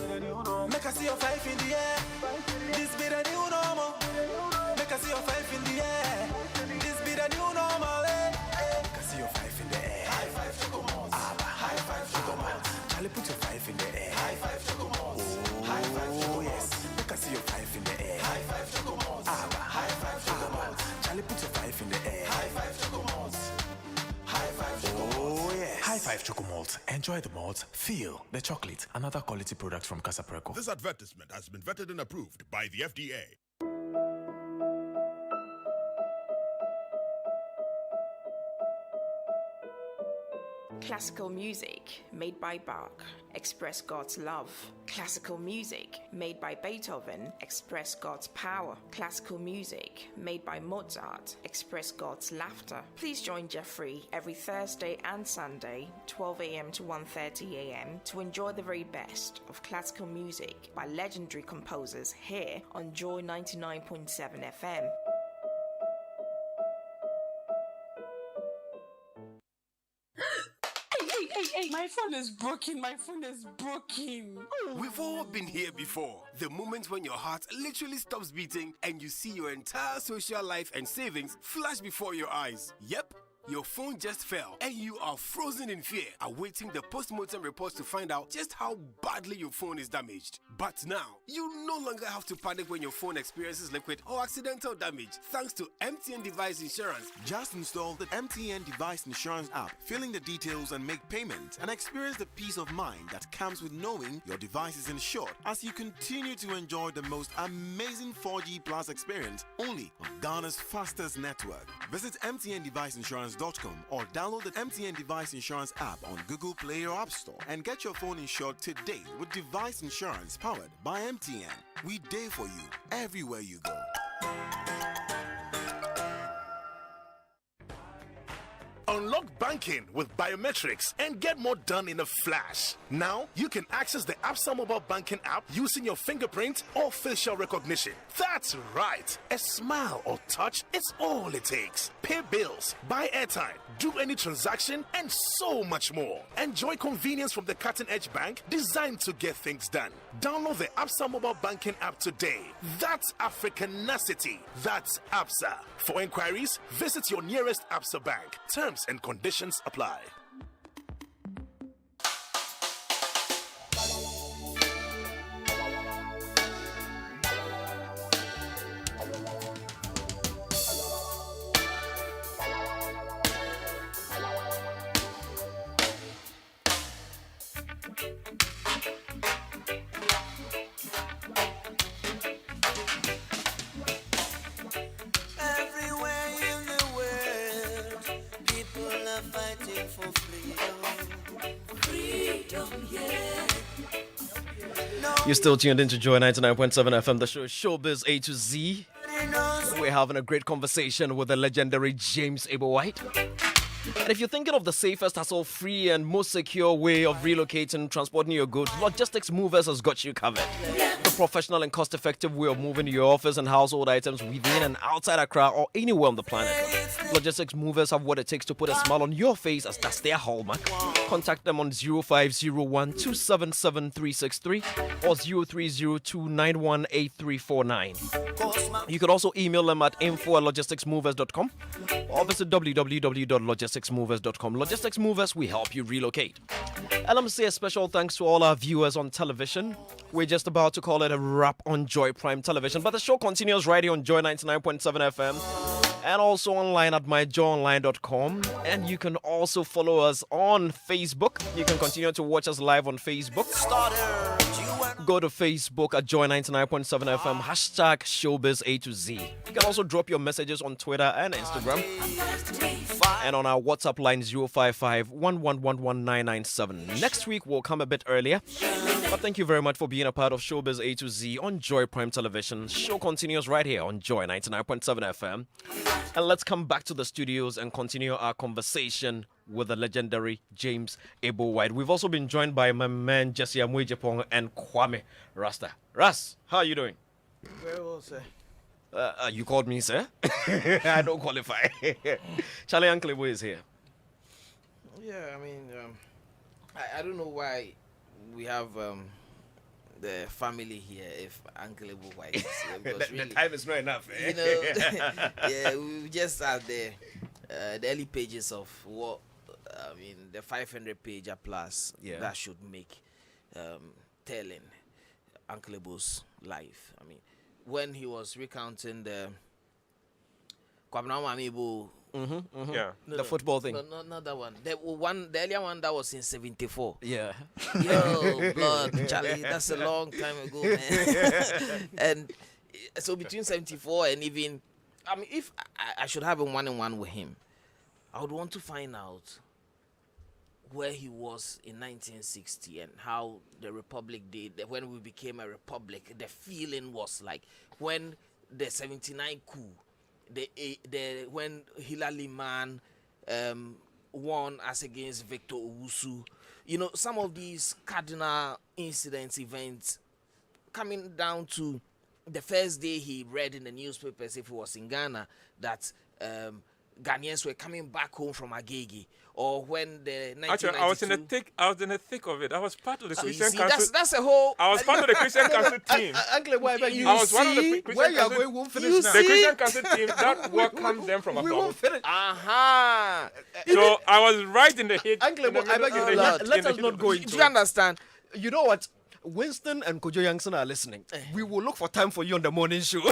Make us see your 5 in the air. This be the new normal. Make us see your 5 in the air. This be the new normal. Make us see your 5 in the air. High five, Chocomalts. High five, Chocomalts. Charlie, put your 5 in the air. High five, Chocomalts. Oh, high five, Chocomalts. Oh, yes. Make us see your 5 in the air. High five, Chocomalts. High five, Chocomalts. Charlie, put your 5 in the air. High five, Chocomalts. High five, Chocomalts. Oh, yes. High five, Chocomalts. Enjoy the malt. Feel the chocolate. Another quality product from Casa Preco. This advertisement has been vetted and approved by the FDA. Classical music made by Bach, express God's love. Classical music made by Beethoven, express God's power. Classical music made by Mozart, express God's laughter. Please join Jeffrey every Thursday and Sunday, 12 a.m. to 1:30 a.m. to enjoy the very best of classical music by legendary composers here on Joy 99.7 FM. Hey, my phone is broken. My phone is broken. We've all been here before. The moment when your heart literally stops beating and you see your entire social life and savings flash before your eyes. Yep. Your phone just fell and you are frozen in fear, awaiting the post-mortem reports to find out just how badly your phone is damaged. But now, you no longer have to panic when your phone experiences liquid or accidental damage thanks to MTN Device Insurance. Just install the MTN Device Insurance app, fill in the details and make payments, and experience the peace of mind that comes with knowing your device is insured as you continue to enjoy the most amazing 4G Plus experience only on Ghana's fastest network. Visit mtndeviceinsurance.com or download the MTN Device Insurance app on Google Play or App Store and get your phone insured today with device insurance powered by MTN. We day for you everywhere you go. Unlock banking with biometrics and get more done in a flash. Now, you can access the Absa mobile banking app using your fingerprint or facial recognition. That's right. A smile or touch is all it takes. Pay bills, buy airtime, do any transaction, and so much more. Enjoy convenience from the cutting-edge bank designed to get things done. Download the Absa mobile banking app today. That's Africanacity. That's Absa. For inquiries, visit your nearest Absa bank. Terms and conditions apply. Everywhere in the world, people are fighting for freedom. Freedom, yeah. You're still tuned in to Joy 99.7 FM. The show is Showbiz A to Z. We're having a great conversation with the legendary James Abel White. And if you're thinking of the safest, hassle-free, and most secure way of relocating, transporting your goods, Logistics Movers has got you covered. The professional and cost-effective way of moving your office and household items within and outside Accra or anywhere on the planet. Logistics Movers have what it takes to put a smile on your face, as that's their hallmark. Contact them on 0501 277 363 or 0302918349. You can also email them at info@logisticsmovers.com or visit www.logisticsmovers.com. Logistics Movers, we help you relocate. And let me say a special thanks to all our viewers on television. We're just about to call it a wrap on Joy Prime Television, but the show continues right here on Joy 99.7 FM and also online at myjoyonline.com. And you can also follow us on Facebook. You can continue to watch us live on Facebook. Go to Facebook at Joy 99.7 FM, hashtag Showbiz A to Z. You can also drop your messages on Twitter and Instagram. And on our WhatsApp line 055 1111997. Next week will come a bit earlier. But thank you very much for being a part of Showbiz A to Z on Joy Prime Television. Show continues right here on Joy 99.7 FM. And let's come back to the studios and continue our conversation with the legendary James Abel White. We've also been joined by my man Jesse Amwejepong and Kwame Rasta. Ras, how are you doing? Very well, sir. You called me, sir? I don't qualify. Charlie Uncle Ebo is here. Yeah, I mean, I don't know why we have the family here if Uncle Ebo White is here. Because the time is not enough. You know, yeah, we just have the early pages of what, I mean, the 500-pager plus that should make telling Uncle Ebo's life. I mean, when he was recounting the Kwabena Ebo, the football thing. No, not that one. The earlier one that was in 74. Yeah. Yo, blood, Charlie, that's a long time ago, man. And so between 74 and even, I mean, if I should have a one-on-one with him, I would want to find out where he was in 1960 and how the republic did, when we became a republic, the feeling was like when the 79 coup, when Hilary Man won us against Victor Owusu, you know, some of these cardinal incidents, events, coming down to the first day he read in the newspapers, if he was in Ghana, that Ghanaians were coming back home from Agege, or when the 1992... Actually, I was in the thick of it. I was part of the So you Christian see, Council. that's a whole... I was part of the Christian Council team. Uncle, why beg you? I was one of the Christian where you are Council. going won't finish The now. Christian Council team that welcomed them from We won't above. finish. Aha! So I was right in the heat. Uncle, in the I beg middle- you, in the let heat- let in the us heat not of go the- into Do you understand? You know what? Winston and Kojo Youngson are listening. We will look for time for you on the morning show.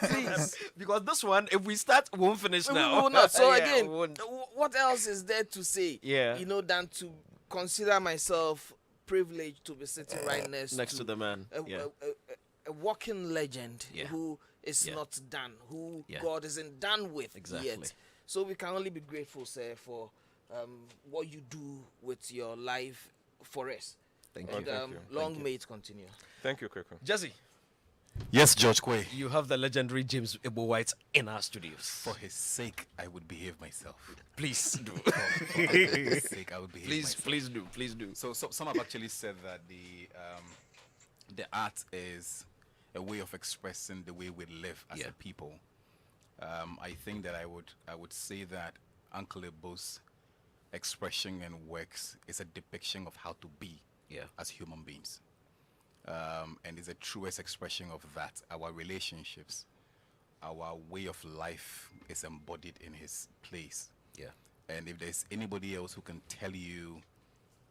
Please. Because this one, if we start, we won't finish We now. will not. So Yeah, again, we won't. what else is there to say? Yeah. You know, than to consider myself privileged to be sitting right next to the man. Yeah. A walking legend Yeah. who is Yeah. not done, who Yeah. God isn't done with Exactly. yet. So we can only be grateful, sir, for what you do with your life for us. Thank And, you. long may it continue. Thank you, Kweko. Jesse. Yes, George Quaye. You have the legendary James Ebo White in our studios. For his sake, I would behave myself. Please do. For his sake, I would behave myself. Please do. So some have actually said that the art is a way of expressing the way we live as a people. I think that I would say that Uncle Ebo's expression and works is a depiction of how to be as human beings. And is a truest expression of that. Our relationships, our way of life is embodied in his place. Yeah. And if there's anybody else who can tell you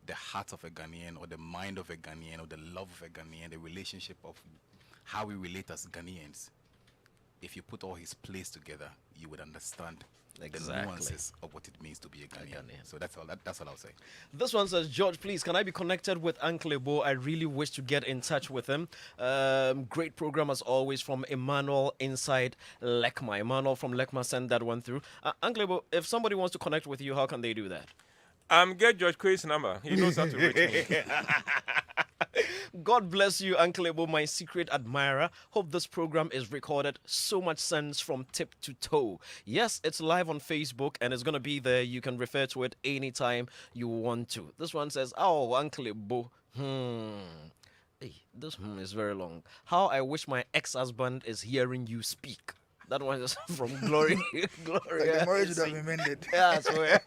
the heart of a Ghanaian or the mind of a Ghanaian or the love of a Ghanaian, the relationship of how we relate as Ghanaians, if you put all his plays together, you would understand the nuances of what it means to be a Ghanaian. So that's all I'll say. This one says, George, please, can I be connected with Uncle Ebo? I really wish to get in touch with him. Great program as always from Emmanuel inside Lekma. Emmanuel from Lekma sent that one through. Uncle Ebo, if somebody wants to connect with you, how can they do that? Get George Quaye's number. He knows how to reach me. God bless you, Uncle Ebo, my secret admirer. Hope this program is recorded. So much sense from tip to toe. Yes, it's live on Facebook and it's going to be there. You can refer to it anytime you want to. This one says, oh, Uncle Ebo. Hey, this is very long. How I wish my ex-husband is hearing you speak. That one is from Glory. Glory. The marriage would have been mended. Yeah, I swear.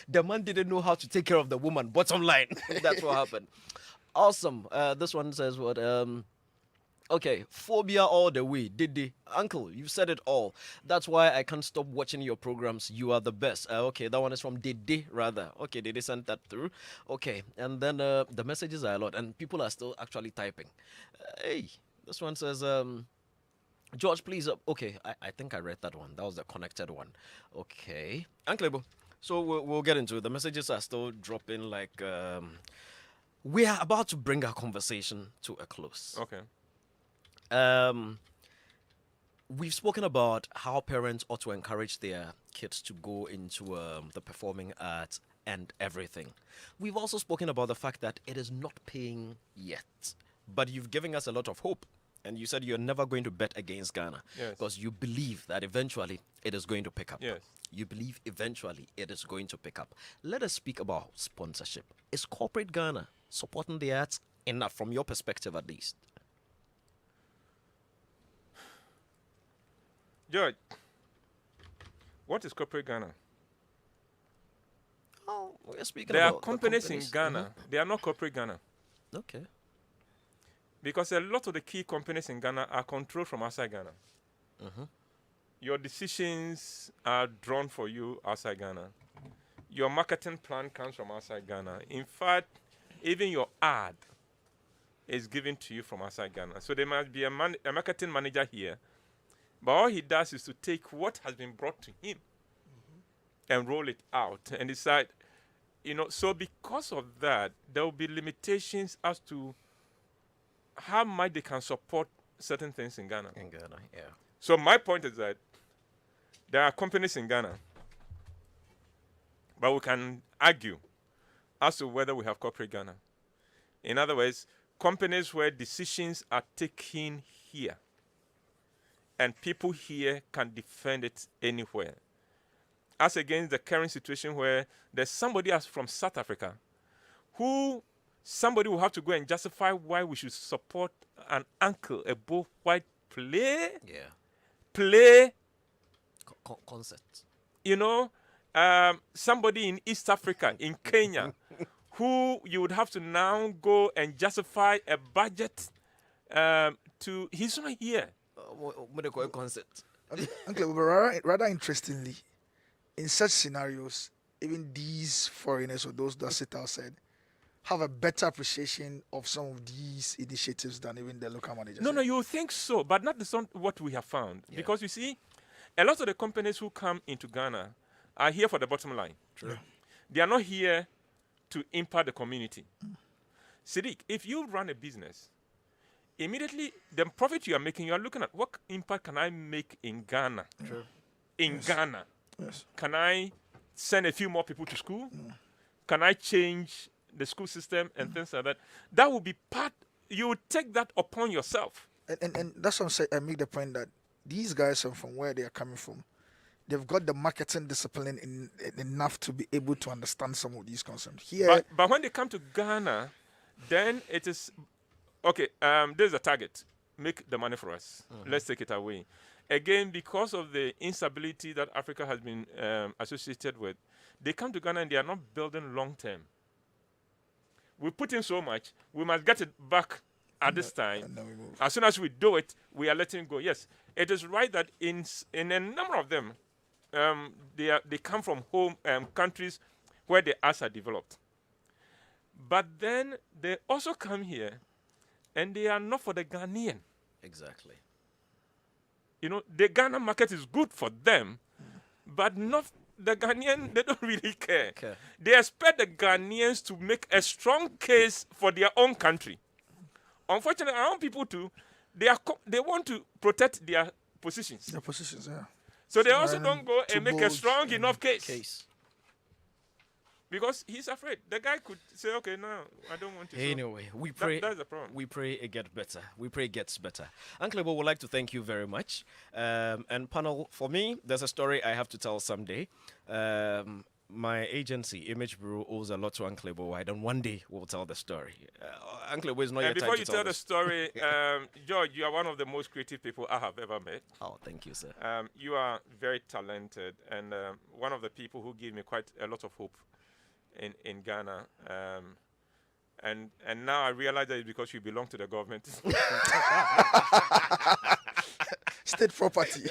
The man didn't know how to take care of the woman. Bottom line. That's what happened. Awesome. This one says what? Okay, phobia all the way. Didi. Uncle, you said it all. That's why I can't stop watching your programs. You are the best. Okay, that one is from Didi, rather. Okay, Didi sent that through. Okay, and then the messages are a lot, and people are still actually typing. Hey, this one says, George, please. Okay, I think I read that one. That was the connected one. Okay. Uncle Ebo, so we'll get into it. The messages are still dropping like... we are about to bring our conversation to a close. Okay. We've spoken about how parents ought to encourage their kids to go into the performing arts and everything. We've also spoken about the fact that it is not paying yet, but you've given us a lot of hope. And you said you're never going to bet against Ghana because you believe that eventually it is going to pick up. Yes. You believe eventually it is going to pick up. Let us speak about sponsorship. Is corporate Ghana supporting the arts enough from your perspective at least? George, what is corporate Ghana? Oh, we're speaking There are about the companies in Ghana. They are not corporate Ghana. Okay. Because a lot of the key companies in Ghana are controlled from outside Ghana. Your decisions are drawn for you outside Ghana. Your marketing plan comes from outside Ghana. In fact, even your ad is given to you from outside Ghana. So there must be a marketing manager here. But all he does is to take what has been brought to him and roll it out and decide, so because of that, there will be limitations as to how much they can support certain things in Ghana. In Ghana, yeah. So my point is that there are companies in Ghana, but we can argue as to whether we have corporate Ghana. In other words, companies where decisions are taken here and people here can defend it anywhere. As against the current situation where there's somebody else from South Africa who somebody will have to go and justify why we should support an Uncle Ebo White play. Yeah. Play Concept. You know, somebody in East Africa, in Kenya, who you would have to now go and justify a budget to. He's not here. What do you call it? Concept. Uncle, but rather interestingly, in such scenarios, even these foreigners or those that sit outside have a better appreciation of some of these initiatives than even the local managers. No, you think so, but not what we have found. Yeah. Because you see, a lot of the companies who come into Ghana are here for the bottom line. True. Yeah. They are not here to impact the community. Sadiq, if you run a business, immediately the profit you are making, you are looking at what impact can I make in Ghana? True. In Ghana. Yes. Can I send a few more people to school? Can I change the school system and things like that? That will be part, you would take that upon yourself. And that's what I'm saying. I make the point that these guys are from where they are coming from. They've got the marketing discipline enough to be able to understand some of these concepts. Here, but when they come to Ghana, then it is, okay, there's a target. Make the money for us. Let's take it away. Again, because of the instability that Africa has been associated with, they come to Ghana and they are not building long-term. We put in so much, we must get it back at this time. As soon as we do it, we are letting it go. Yes, it is right that in a number of them, they come from home countries where the arts are developed. But then they also come here and they are not for the Ghanaian. Exactly. You know, the Ghana market is good for them, but not the Ghanaian, they don't really care. Okay. They expect the Ghanaians to make a strong case for their own country. Unfortunately, our own people too, they want to protect their positions. Their positions, yeah. So they also don't go and make a strong enough case. Because he's afraid. The guy could say, okay, no, I don't want to. Anyway, we pray. That's the problem. We pray it gets better. We pray it gets better. Uncle Ebo would like to thank you very much. And panel, for me, there's a story I have to tell someday. My agency, Image Bureau, owes a lot to Uncle Ebo. And one day we'll tell the story. Uncle Ebo is not your time to tell. Before you tell the story, George, you are one of the most creative people I have ever met. Oh, thank you, sir. You are very talented and one of the people who give me quite a lot of hope in Ghana, and now I realize that it's because you belong to the government. State property.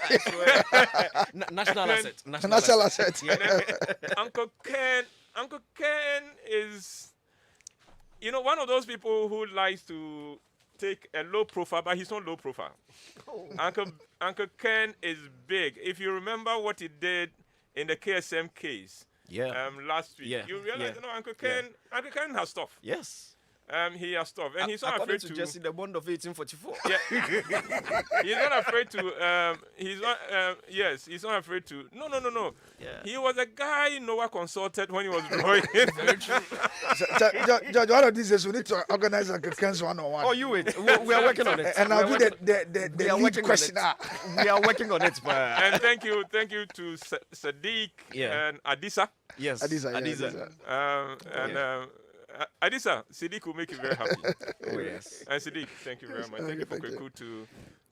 National asset. National asset. Uncle Ken is, you know, one of those people who likes to take a low profile, but he's not low profile. Oh. Uncle Ken is big. If you remember what he did in the KSM case. Yeah. Last week. You realize, you know, Uncle Ken has stuff. Yes. He has stuff, and he's not afraid to. Just in the bond of 1844. Yeah. He's not afraid to. He's not. Yes, he's not afraid to. No. Yeah. He was a guy Noah consulted when he was drawing. Very true. Judge, one of these days we need to organize Uncle Ken's 101. Oh, you wait. We are working on it. And I'll do the lead question. We are working on it. And thank you to Sadiq and Adisa. Yes, Adisa. Adisa, Sadiq will make you very happy. Oh, yes. And Sadiq, thank you very much. Thank you for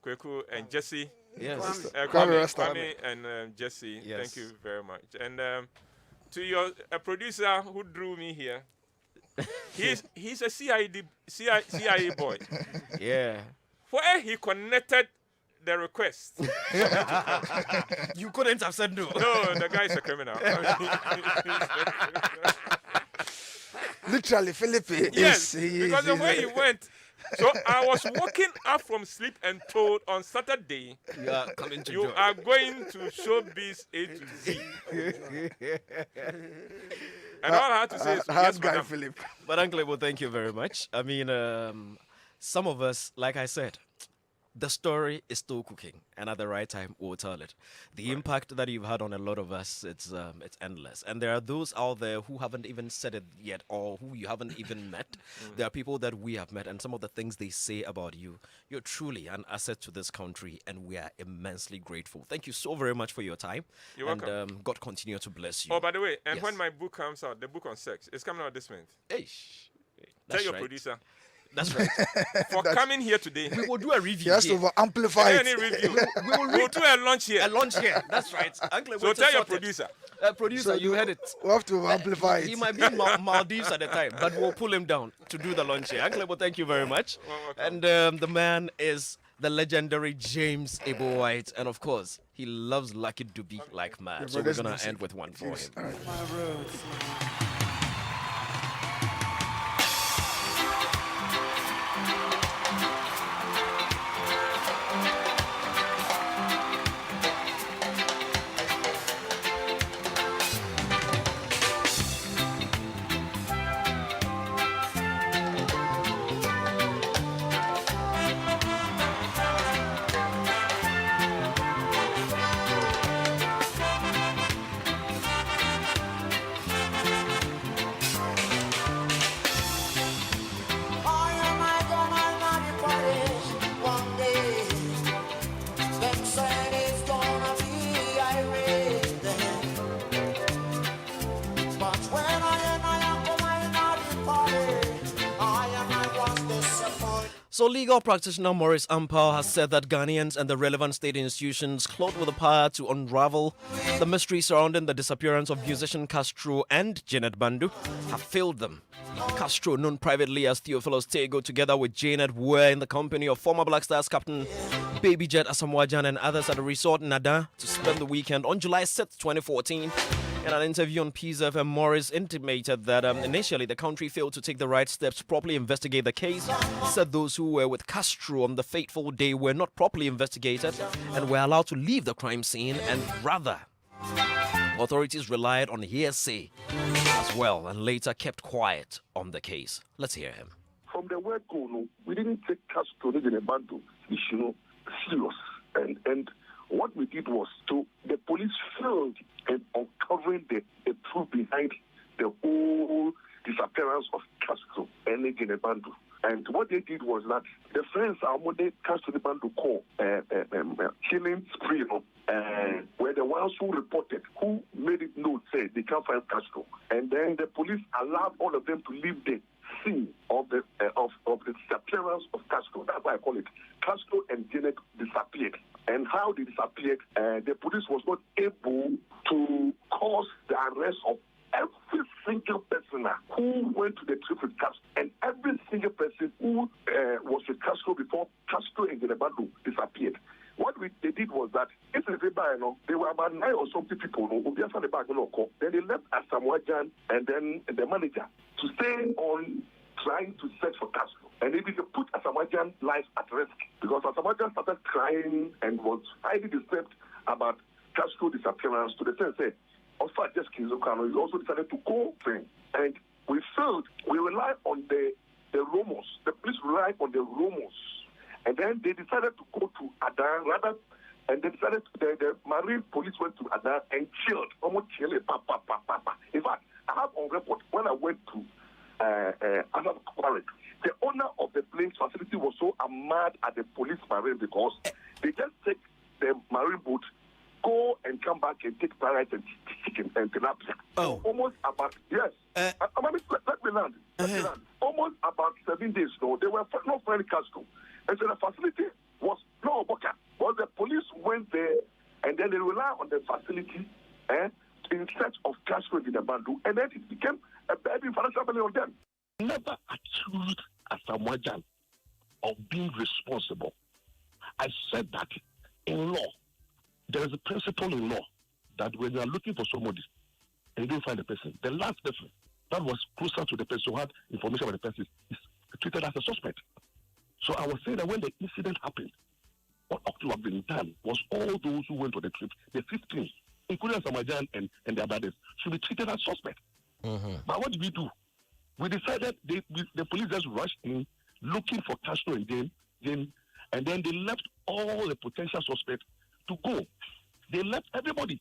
Kweku and Jesse. Yes. Kwame and Jesse. Yes. Thank you very much. And to your producer who drew me here, he's a CIA boy. Yeah. Where he connected the request. You couldn't have said no. No, the guy is a criminal. Literally, Philip yes, because the way he went. So I was waking up from sleep and told on Saturday, you are coming to you are going to Showbiz A to Z. And all I had to say is, yes, guy, madam. Philip. But Uncle Ebo, thank you very much. I mean, some of us, like I said, the story is still cooking, and at the right time, we'll tell it. The impact that you've had on a lot of us, it's endless. And there are those out there who haven't even said it yet, or who you haven't even met. There are people that we have met, and some of the things they say about you, you're truly an asset to this country, and we are immensely grateful. Thank you so very much for your time. You're welcome. And God continue to bless you. Oh, by the way, and when my book comes out, the book on sex, it's coming out this month. Eish. Tell your producer. That's right. For coming here today. We will do a review. He has to amplify it. Any review. We'll do a lunch here. A lunch here. That's right. Uncle, so tell your producer. Producer, So you heard it. We have to amplify it. He might be in Maldives at the time, but we'll pull him down to do the lunch here. Uncle, well, thank you very much. And the man is the legendary James Ebo White, and of course, he loves Lucky Dube like mad. So we're gonna end with one for him. So legal practitioner Maurice Ampao has said that Ghanaians and the relevant state institutions clothed with the power to unravel the mystery surrounding the disappearance of musician Castro and Janet Bandu have failed them. Castro, known privately as Theophilus Tego, together with Janet, were in the company of former Black Stars captain Baby Jet Asamoah and others at a resort in Ada to spend the weekend on July 6, 2014. In an interview on PZFM, Morris intimated that initially the country failed to take the right steps to properly investigate the case. He said those who were with Castro on the fateful day were not properly investigated and were allowed to leave the crime scene, and rather, authorities relied on hearsay as well and later kept quiet on the case. Let's hear him. From the word go, no, we didn't take Castro in a bundle issue serious, and what we did was the police failed in uncovering the truth behind the whole disappearance of Castro and Gene Bandu. And what they did was that the friends are what they Castro the Bandu call killing spree, were the ones who reported, who made it known, say they can't find Castro. And then the police allowed all of them to leave the scene of the disappearance of Castro. That's why I call it Castro and Janet disappeared. And how they disappeared, the police was not able to cause the arrest of every single person who went to the trip with Castro, and every single person who was with Castro before Castro and Genebadu disappeared. What they did was that, there were about 9 or something people, then they left Asamoah and then the manager to stay on trying to search for Castro. And even they put Asamoah life at risk because Asamoah started crying and was highly disturbed about Castro disappearance to the sense that also just Kizukano, he also decided to go thing. And we failed. We relied on the rumors. The police relied on the rumors. And then they decided to go to Adan rather, and they decided the Marine police went to Adan and killed, almost killed it. In fact, I have on record when I went to Azam Quarry, the owner of the plane's facility was so mad at the police marine because they just take the marine boat, go and come back and take parrots and chicken and tilapia. Oh. Almost about, yes. Let me land. Almost about 7 days ago, they were not finding Castro. And so the facility was no Boka. But the police went there and then they relied on the facility in search of Castro in the Bandu, and then it became a bad financial belly on them. Never accused Asamoah of being responsible. I said that in law, there is a principle in law that when you are looking for somebody and you don't find the person, the last person that was closer to the person who had information about the person is treated as a suspect. So I was saying that when the incident happened, what ought to have been done was all those who went on the trip, the 15, including Asamoah and their brothers, should be treated as suspects. Mm-hmm. But what did we do? We decided the police just rushed in looking for Castro and Jane, and then they left all the potential suspects to go. They left everybody.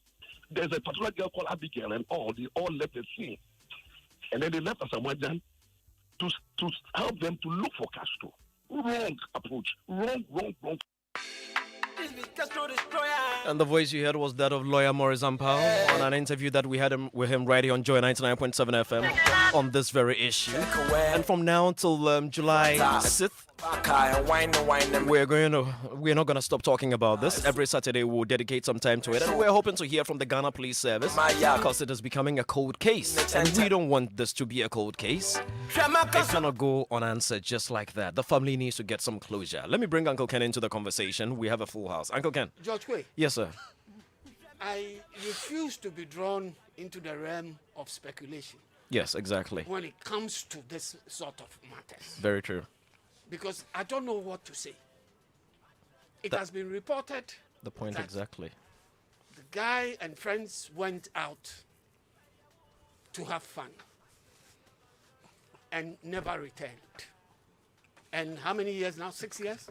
There's a particular girl called Abigail and they all left the scene. And then they left Asamoah to help them to look for Castro. Wrong approach. Wrong. And the voice you heard was that of lawyer Maurice Ampao on an interview that we had with him right here on Joy 99.7 FM on this very issue. And from now until July 6th, we're not gonna stop talking about this. Every Saturday we'll dedicate some time to it, and we're hoping to hear from the Ghana Police Service because it is becoming a cold case, and we don't want this to be a cold case. It cannot go unanswered just like that. The family needs to get some closure. Let me bring Uncle Ken into the conversation. We have a full house. Uncle Ken. George Quaye. Yes, sir. I refuse to be drawn into the realm of speculation. Yes, exactly. When it comes to this sort of matters. Very true. Because I don't know what to say. It has been reported. The point exactly. The guy and friends went out to have fun and never returned. And how many years now? 6 years?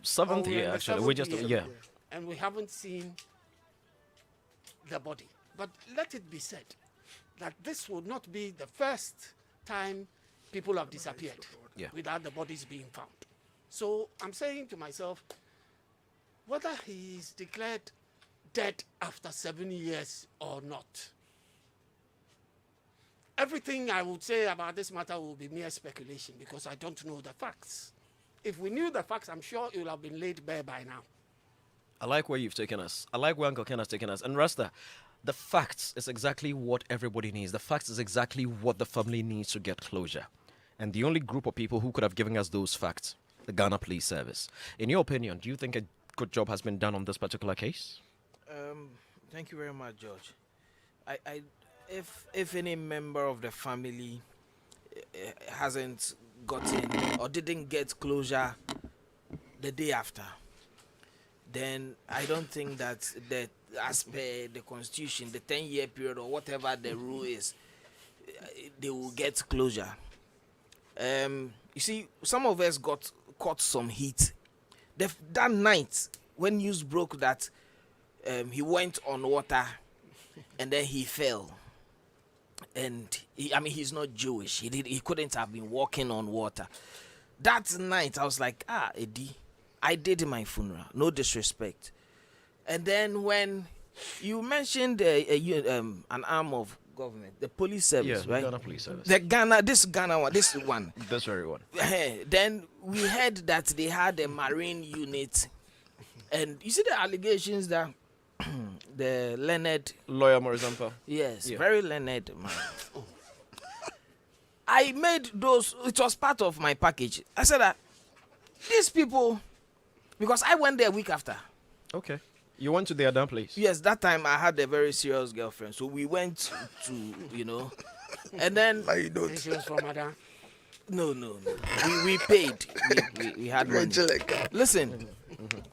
Seventh year actually. We just And we haven't seen the body. But let it be said that this would not be the first time people have disappeared without the bodies being found. So I'm saying to myself, whether he is declared dead after 7 years or not, everything I would say about this matter will be mere speculation because I don't know the facts. If we knew the facts, I'm sure it would have been laid bare by now. I like where you've taken us. I like where Uncle Ken has taken us. And Rasta, the facts is exactly what everybody needs. The facts is exactly what the family needs to get closure. And the only group of people who could have given us those facts, the Ghana Police Service. In your opinion, do you think a good job has been done on this particular case? Thank you very much, George. If any member of the family hasn't gotten or didn't get closure the day after, then I don't think that as per the constitution, the 10-year period or whatever the rule is, they will get closure. You see, some of us caught some heat. That night, when news broke that he went on water and then he fell. And he's not Jewish. He couldn't have been walking on water. That night, I was like, Eddie, I did my funeral. No disrespect. And then when you mentioned an arm of government, the police service, right? The Ghana Police Service. This one. This very one. Then we heard that they had a marine unit. And you see the allegations that the learned lawyer Maurice Ampao. Yes, very learned man. I made those. It was part of my package. I said that these people, because I went there a week after. Okay. You went to the Adam place? Yes, that time I had a very serious girlfriend, so we went to and then. And she was from Adam. No. We paid. We had money. Listen,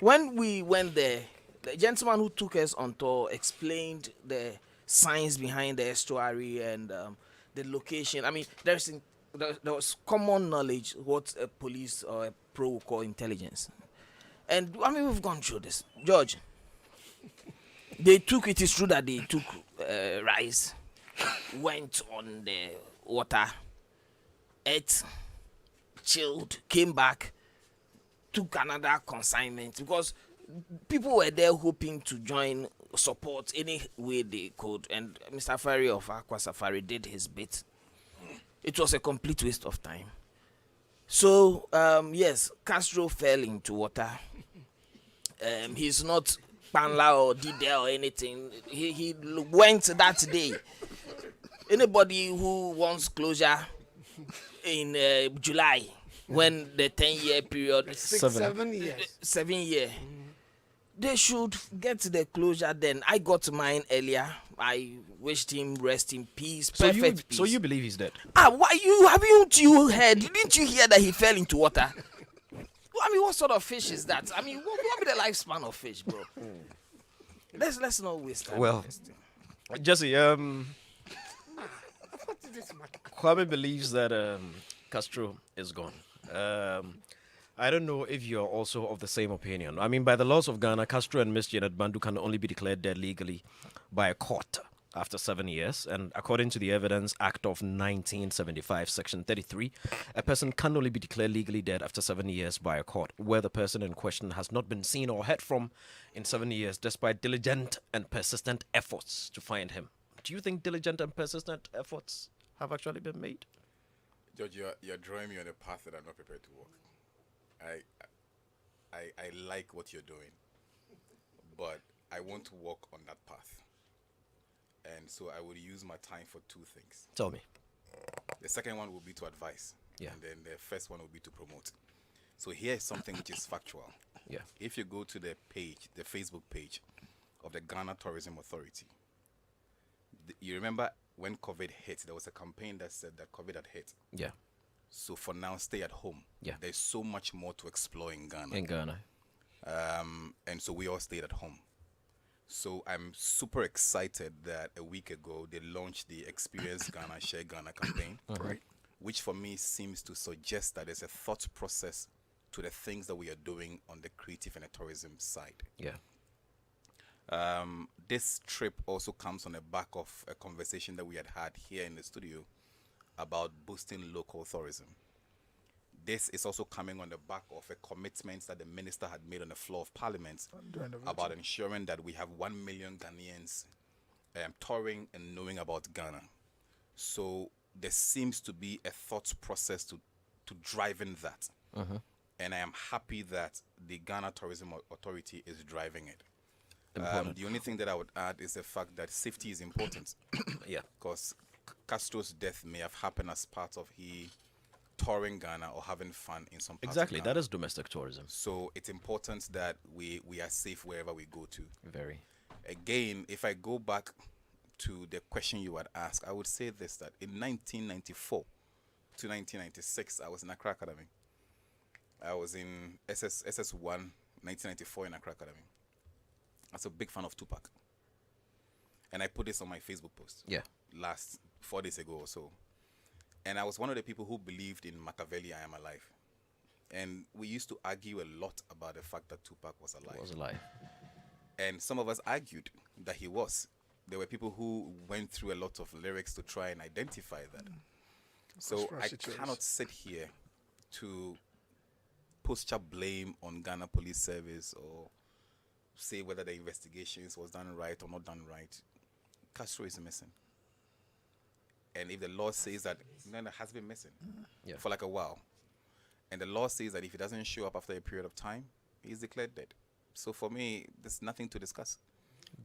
when we went there, the gentleman who took us on tour explained the science behind the estuary and the location. I mean, there was common knowledge what a police or a pro would call intelligence. And we've gone through this. George, it is true that they took rice, went on the water, ate, chilled, came back, took another consignment because people were there hoping to join, support any way they could, and Mr. Fari of Aqua Safari did his bit. It was a complete waste of time. So, yes, Castro fell into water. He's not Panla or Dide or anything. He went that day. Anybody who wants closure in July, when the 10-year period... 7 years. 7 years. They should get the closure then. I got mine earlier. I wished him rest in peace. Perfect peace. So you believe he's dead? Why haven't you heard? Didn't you hear that he fell into water? What sort of fish is that? What be the lifespan of fish, bro? Let's not waste time. Well, Jesse, Kwame believes that Castro is gone. I don't know if you're also of the same opinion. By the laws of Ghana, Castro and Miss Janet Bandu can only be declared dead legally by a court after 7 years. And according to the Evidence Act of 1975, Section 33, a person can only be declared legally dead after 7 years by a court, where the person in question has not been seen or heard from in 7 years, despite diligent and persistent efforts to find him. Do you think diligent and persistent efforts have actually been made? George, you're drawing me on a path that I'm not prepared to walk. I like what you're doing, but I want to walk on that path. And so I would use my time for two things. Tell me. The second one will be to advise. Yeah. And then the first one will be to promote. So here is something which is factual. Yeah. If you go to the page, the Facebook page of the Ghana Tourism Authority, you remember when COVID hit, there was a campaign that said that COVID had hit. Yeah. So for now, stay at home. Yeah. There's so much more to explore in Ghana. In Ghana. And so we all stayed at home. So I'm super excited that a week ago they launched the Experience Ghana, Share Ghana campaign, Right. which for me seems to suggest that there's a thought process to the things that we are doing on the creative and the tourism side. Yeah. This trip also comes on the back of a conversation that we had here in the studio about boosting local tourism. This is also coming on the back of a commitment that the minister had made on the floor of parliament about ensuring that we have 1 million Ghanaians touring and knowing about Ghana. So there seems to be a thought process to driving that. And I am happy that the Ghana Tourism Authority is driving it. The only thing that I would add is the fact that safety is important. Yeah. Because Castro's death may have happened as part of he touring Ghana or having fun in some parts Exactly. of Ghana. That is domestic tourism. So it's important that we are safe wherever we go to. Very. Again, if I go back to the question you had asked, I would say this, that in 1994 to 1996, I was in Accra Academy. I was in SS1, 1994 in Accra Academy. I was a big fan of Tupac. And I put this on my Facebook post. Yeah. Last 4 days ago or so. And I was one of the people who believed in Machiavelli, I Am Alive. And we used to argue a lot about the fact that Tupac was alive. Was alive. And some of us argued that he was. There were people who went through a lot of lyrics to try and identify that. So I cannot sit here to posture blame on Ghana Police Service or say whether the investigations was done right or not done right. Castro is missing. And if the law says that Nana has been missing for like a while, and the law says that if he doesn't show up after a period of time, he's declared dead. So for me, there's nothing to discuss.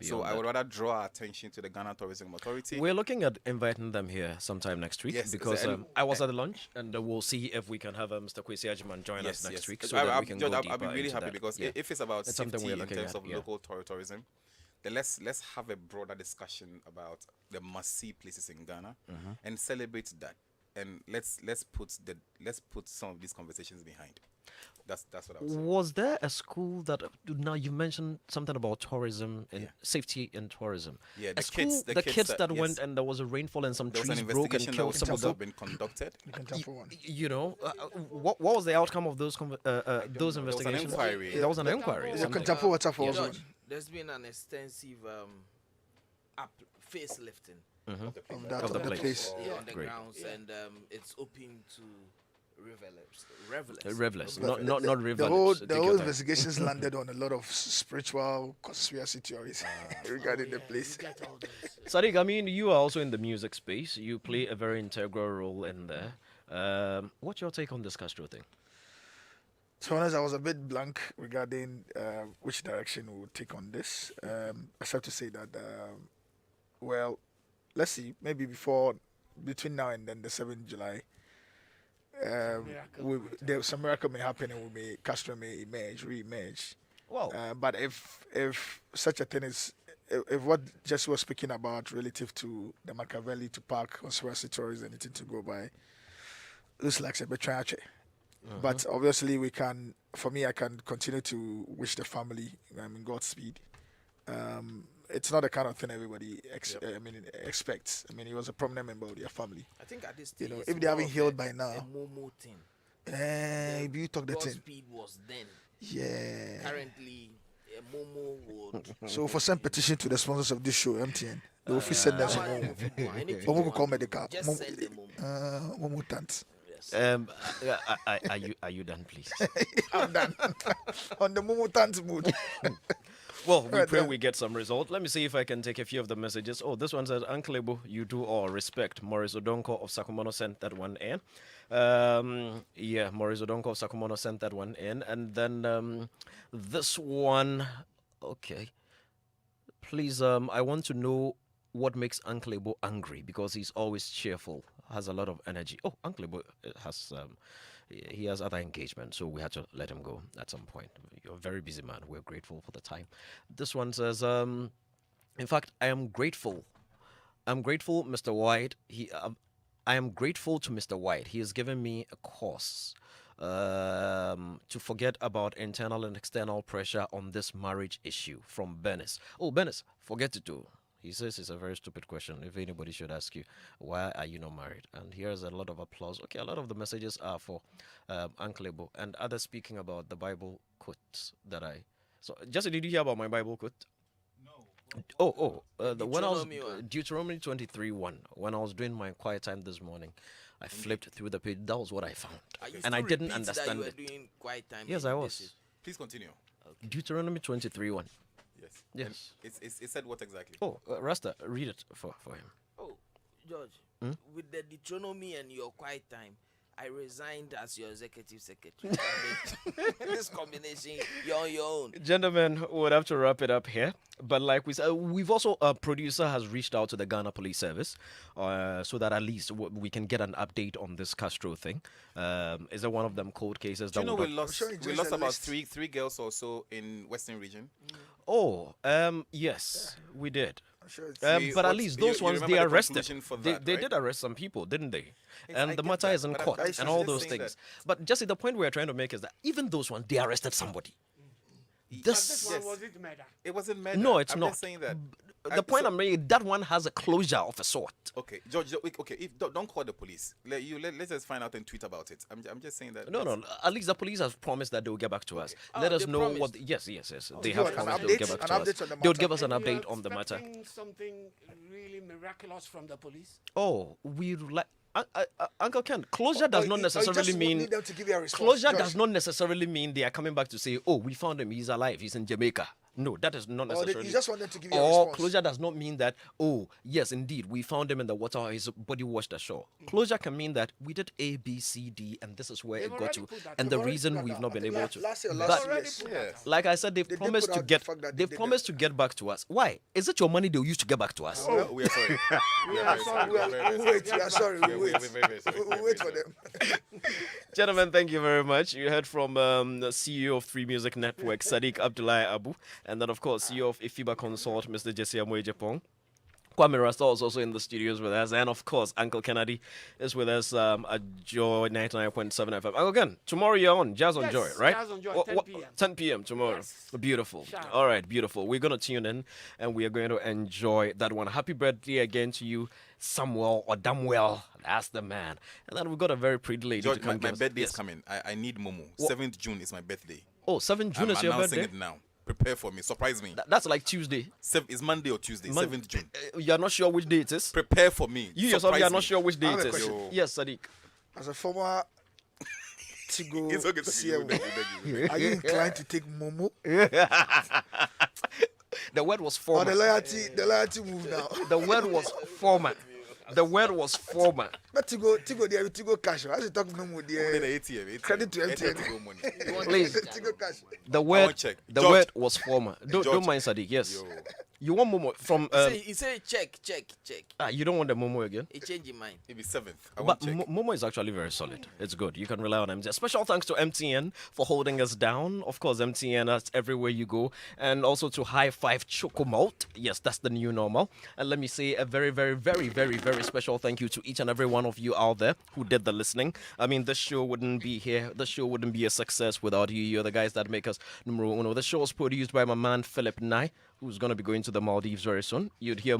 So I would rather draw our attention to the Ghana Tourism Authority. We're looking at inviting them here sometime next week, Yes, because I was at the lunch, and we'll see if we can have Mr. Quaye Ajiman join us next week, so that we can go deeper I'll be really into happy that. because Yeah. if it's about That's something safety we're in looking terms at, of local tourism, then let's have a broader discussion about the must-see places in Ghana and celebrate that. And let's put some of these conversations behind. That's what I was saying. Was there a school that now you mentioned something about tourism and safety in tourism? Yeah, a school, the kids that went and there was a rainfall and some there was trees an broke and investigation killed that some of was them. been conducted. You know, what was the outcome of those investigations? inquiry. There was an inquiry. George, there's been an extensive facelifting Of the place. on the Great. grounds, and it's open to revelers. Revelers, not revelers. The whole investigations landed on a lot of spiritual conspiracy theories regarding the place. Sadiq, I mean, you are also in the music space. You play a very integral role in there. What's your take on this Castro thing? To be honest, I was a bit blank regarding which direction we would take on this. Except to say that, well, let's see, maybe between now and then, the 7th July, some miracle may happen and Castro may re-emerge. Well, but if such a thing is, if what Jesse was speaking about relative to the Machiavelli to Park conspiracy theories, anything to go by, looks like a betrayal. But obviously, I can continue to wish the family, Godspeed. It's not the kind of thing everybody expects. I mean, he was a prominent member of their family. I think at this stage, if they haven't healed by now, a Momo thing. you talk the thing. Godspeed was then. Yeah. Currently, Momo would. So for some petition to the sponsors of this show, MTN, they will send them some Momo. Momo will call medical. Just send the Momo. Momo tant. Are you done, please? I'm done. On the Momo tant mood. Well, we pray we get some result. Let me see if I can take a few of the messages. Oh, this one says, Uncle Ebo, you do all respect. Maurice Odonko of Sakumono sent that one in. Yeah, Maurice Odonko of Sakumono sent that one in. And then this one, okay. Please, I want to know what makes Uncle Ebo angry, because he's always cheerful, has a lot of energy. Oh, Uncle Ebo has... he has other engagements, so we had to let him go at some point. You're a very busy man. We're grateful for the time. This one says, in fact, I am grateful. I'm grateful, Mr. White. I am grateful to Mr. White. He has given me a course to forget about internal and external pressure on this marriage issue, from Bernice. Oh, Bernice, forget to do. He says it's a very stupid question. If anybody should ask you, why are you not married? And here's a lot of applause. Okay, a lot of the messages are for Uncle Ebo and others speaking about the Bible quotes that I... So, Jesse, did you hear about my Bible quote? No. When I was... Deuteronomy 23:1. When I was doing my quiet time this morning, I flipped through the page. That was what I found. And I didn't understand it. Doing quiet time. Yes, I was. Please continue. Okay. Deuteronomy 23:1. Yes. It said what exactly? Oh, Rasta, read it for him. Oh, George, with the Deuteronomy and your quiet time, I resigned as your executive secretary. This combination, you're on your own. Gentlemen, we would have to wrap it up here. But like we said, we've also, a producer has reached out to the Ghana Police Service so that at least we can get an update on this Castro thing. Is it one of them cold cases? Do you know we lost about three girls or so in Western region? Oh, yes, we did. But at least those ones, they arrested. They did arrest some people, didn't they? And the matter is in court and all those things. But just the point we're trying to make is that even those ones, they arrested somebody. This one, was it murder? It wasn't murder. No, it's I'm not. Just saying that. The point I'm making, that one has a closure of a sort. Okay, George. Okay, don't call the police. Let's just find out and tweet about it. I'm just saying that. No. At least the police have promised that they will get back to us. Let us know promised. what. Yes. They have promised they will get back to us. They would give us an update on the matter. Expecting something really miraculous from the police? Oh, we like. Uncle Ken, closure does not necessarily mean closure does not necessarily mean they are coming back to say, oh, we found him, he's alive, he's in Jamaica. No, that is not necessarily. You just want them to give you a response. response. Closure does not mean that, oh, yes, indeed, we found him in the water, his body washed ashore. Closure can mean that we did A, B, C, D, and this is where it got to, and the reason we've not been able to. But, like I said, they've promised to get. They've promised to get back to us. Why? Is it your money they'll use to get back to us? Oh, we are sorry. We are sorry. We'll wait for them. Gentlemen, thank you very much. You heard from the CEO of Free Music Network, Sadiq Abdullahi Abu, and then, of course, CEO of Ifiba Consort, Mr. Jesse Amoy Japong. Kwame Rasta is also in the studios with us, and of course, Uncle Kennedy is with us at Joy 99.7 FM. Uncle Ken, tomorrow you're on Jazz on Joy, right? Jazz on Joy, 10 p.m. 10 p.m. tomorrow. Yes. Beautiful. Sharp. All right, beautiful. We're going to tune in, and we are going to enjoy that one. Happy birthday again to you, Samuel or Damwell. That's the man. And then we've got a very pretty lady. George, my birthday is coming. I need Momo. 7th June is my birthday. Oh, 7th June is your birthday? I'm announcing it now. Prepare for me. Surprise me. That's like Tuesday. It's Monday or Tuesday. 7th June. You're not sure which day it is? Prepare for me. You yourself, you're not sure which day it is. Yes, Sadiq. As a former Tigo it's okay, CMO, are you inclined to take Momo? The word was former. Or the loyalty move now. The word was former. The word was former. But Tigo cash. As you talk Momo, the credit to MTN. Please. Tigo cash. The word was former. Don't mind Sadiq. Yes. Yo. You want Momo from? He said check. You don't want the Momo again? He changed his mind. Maybe 7th. But Momo is actually very solid. It's good. You can rely on MTN. Special thanks to MTN for holding us down. Of course, MTN, that's everywhere you go. And also to High Five Choco Malt. Yes, that's the new normal. And let me say a very, very, very, very, very special thank you to each and every one of you out there who did the listening. I mean, this show wouldn't be here. The show wouldn't be a success without you. You're the guys that make us numero uno. The show is produced by my man, Philip Nye, who's going to be going to the Maldives very soon. You'd hear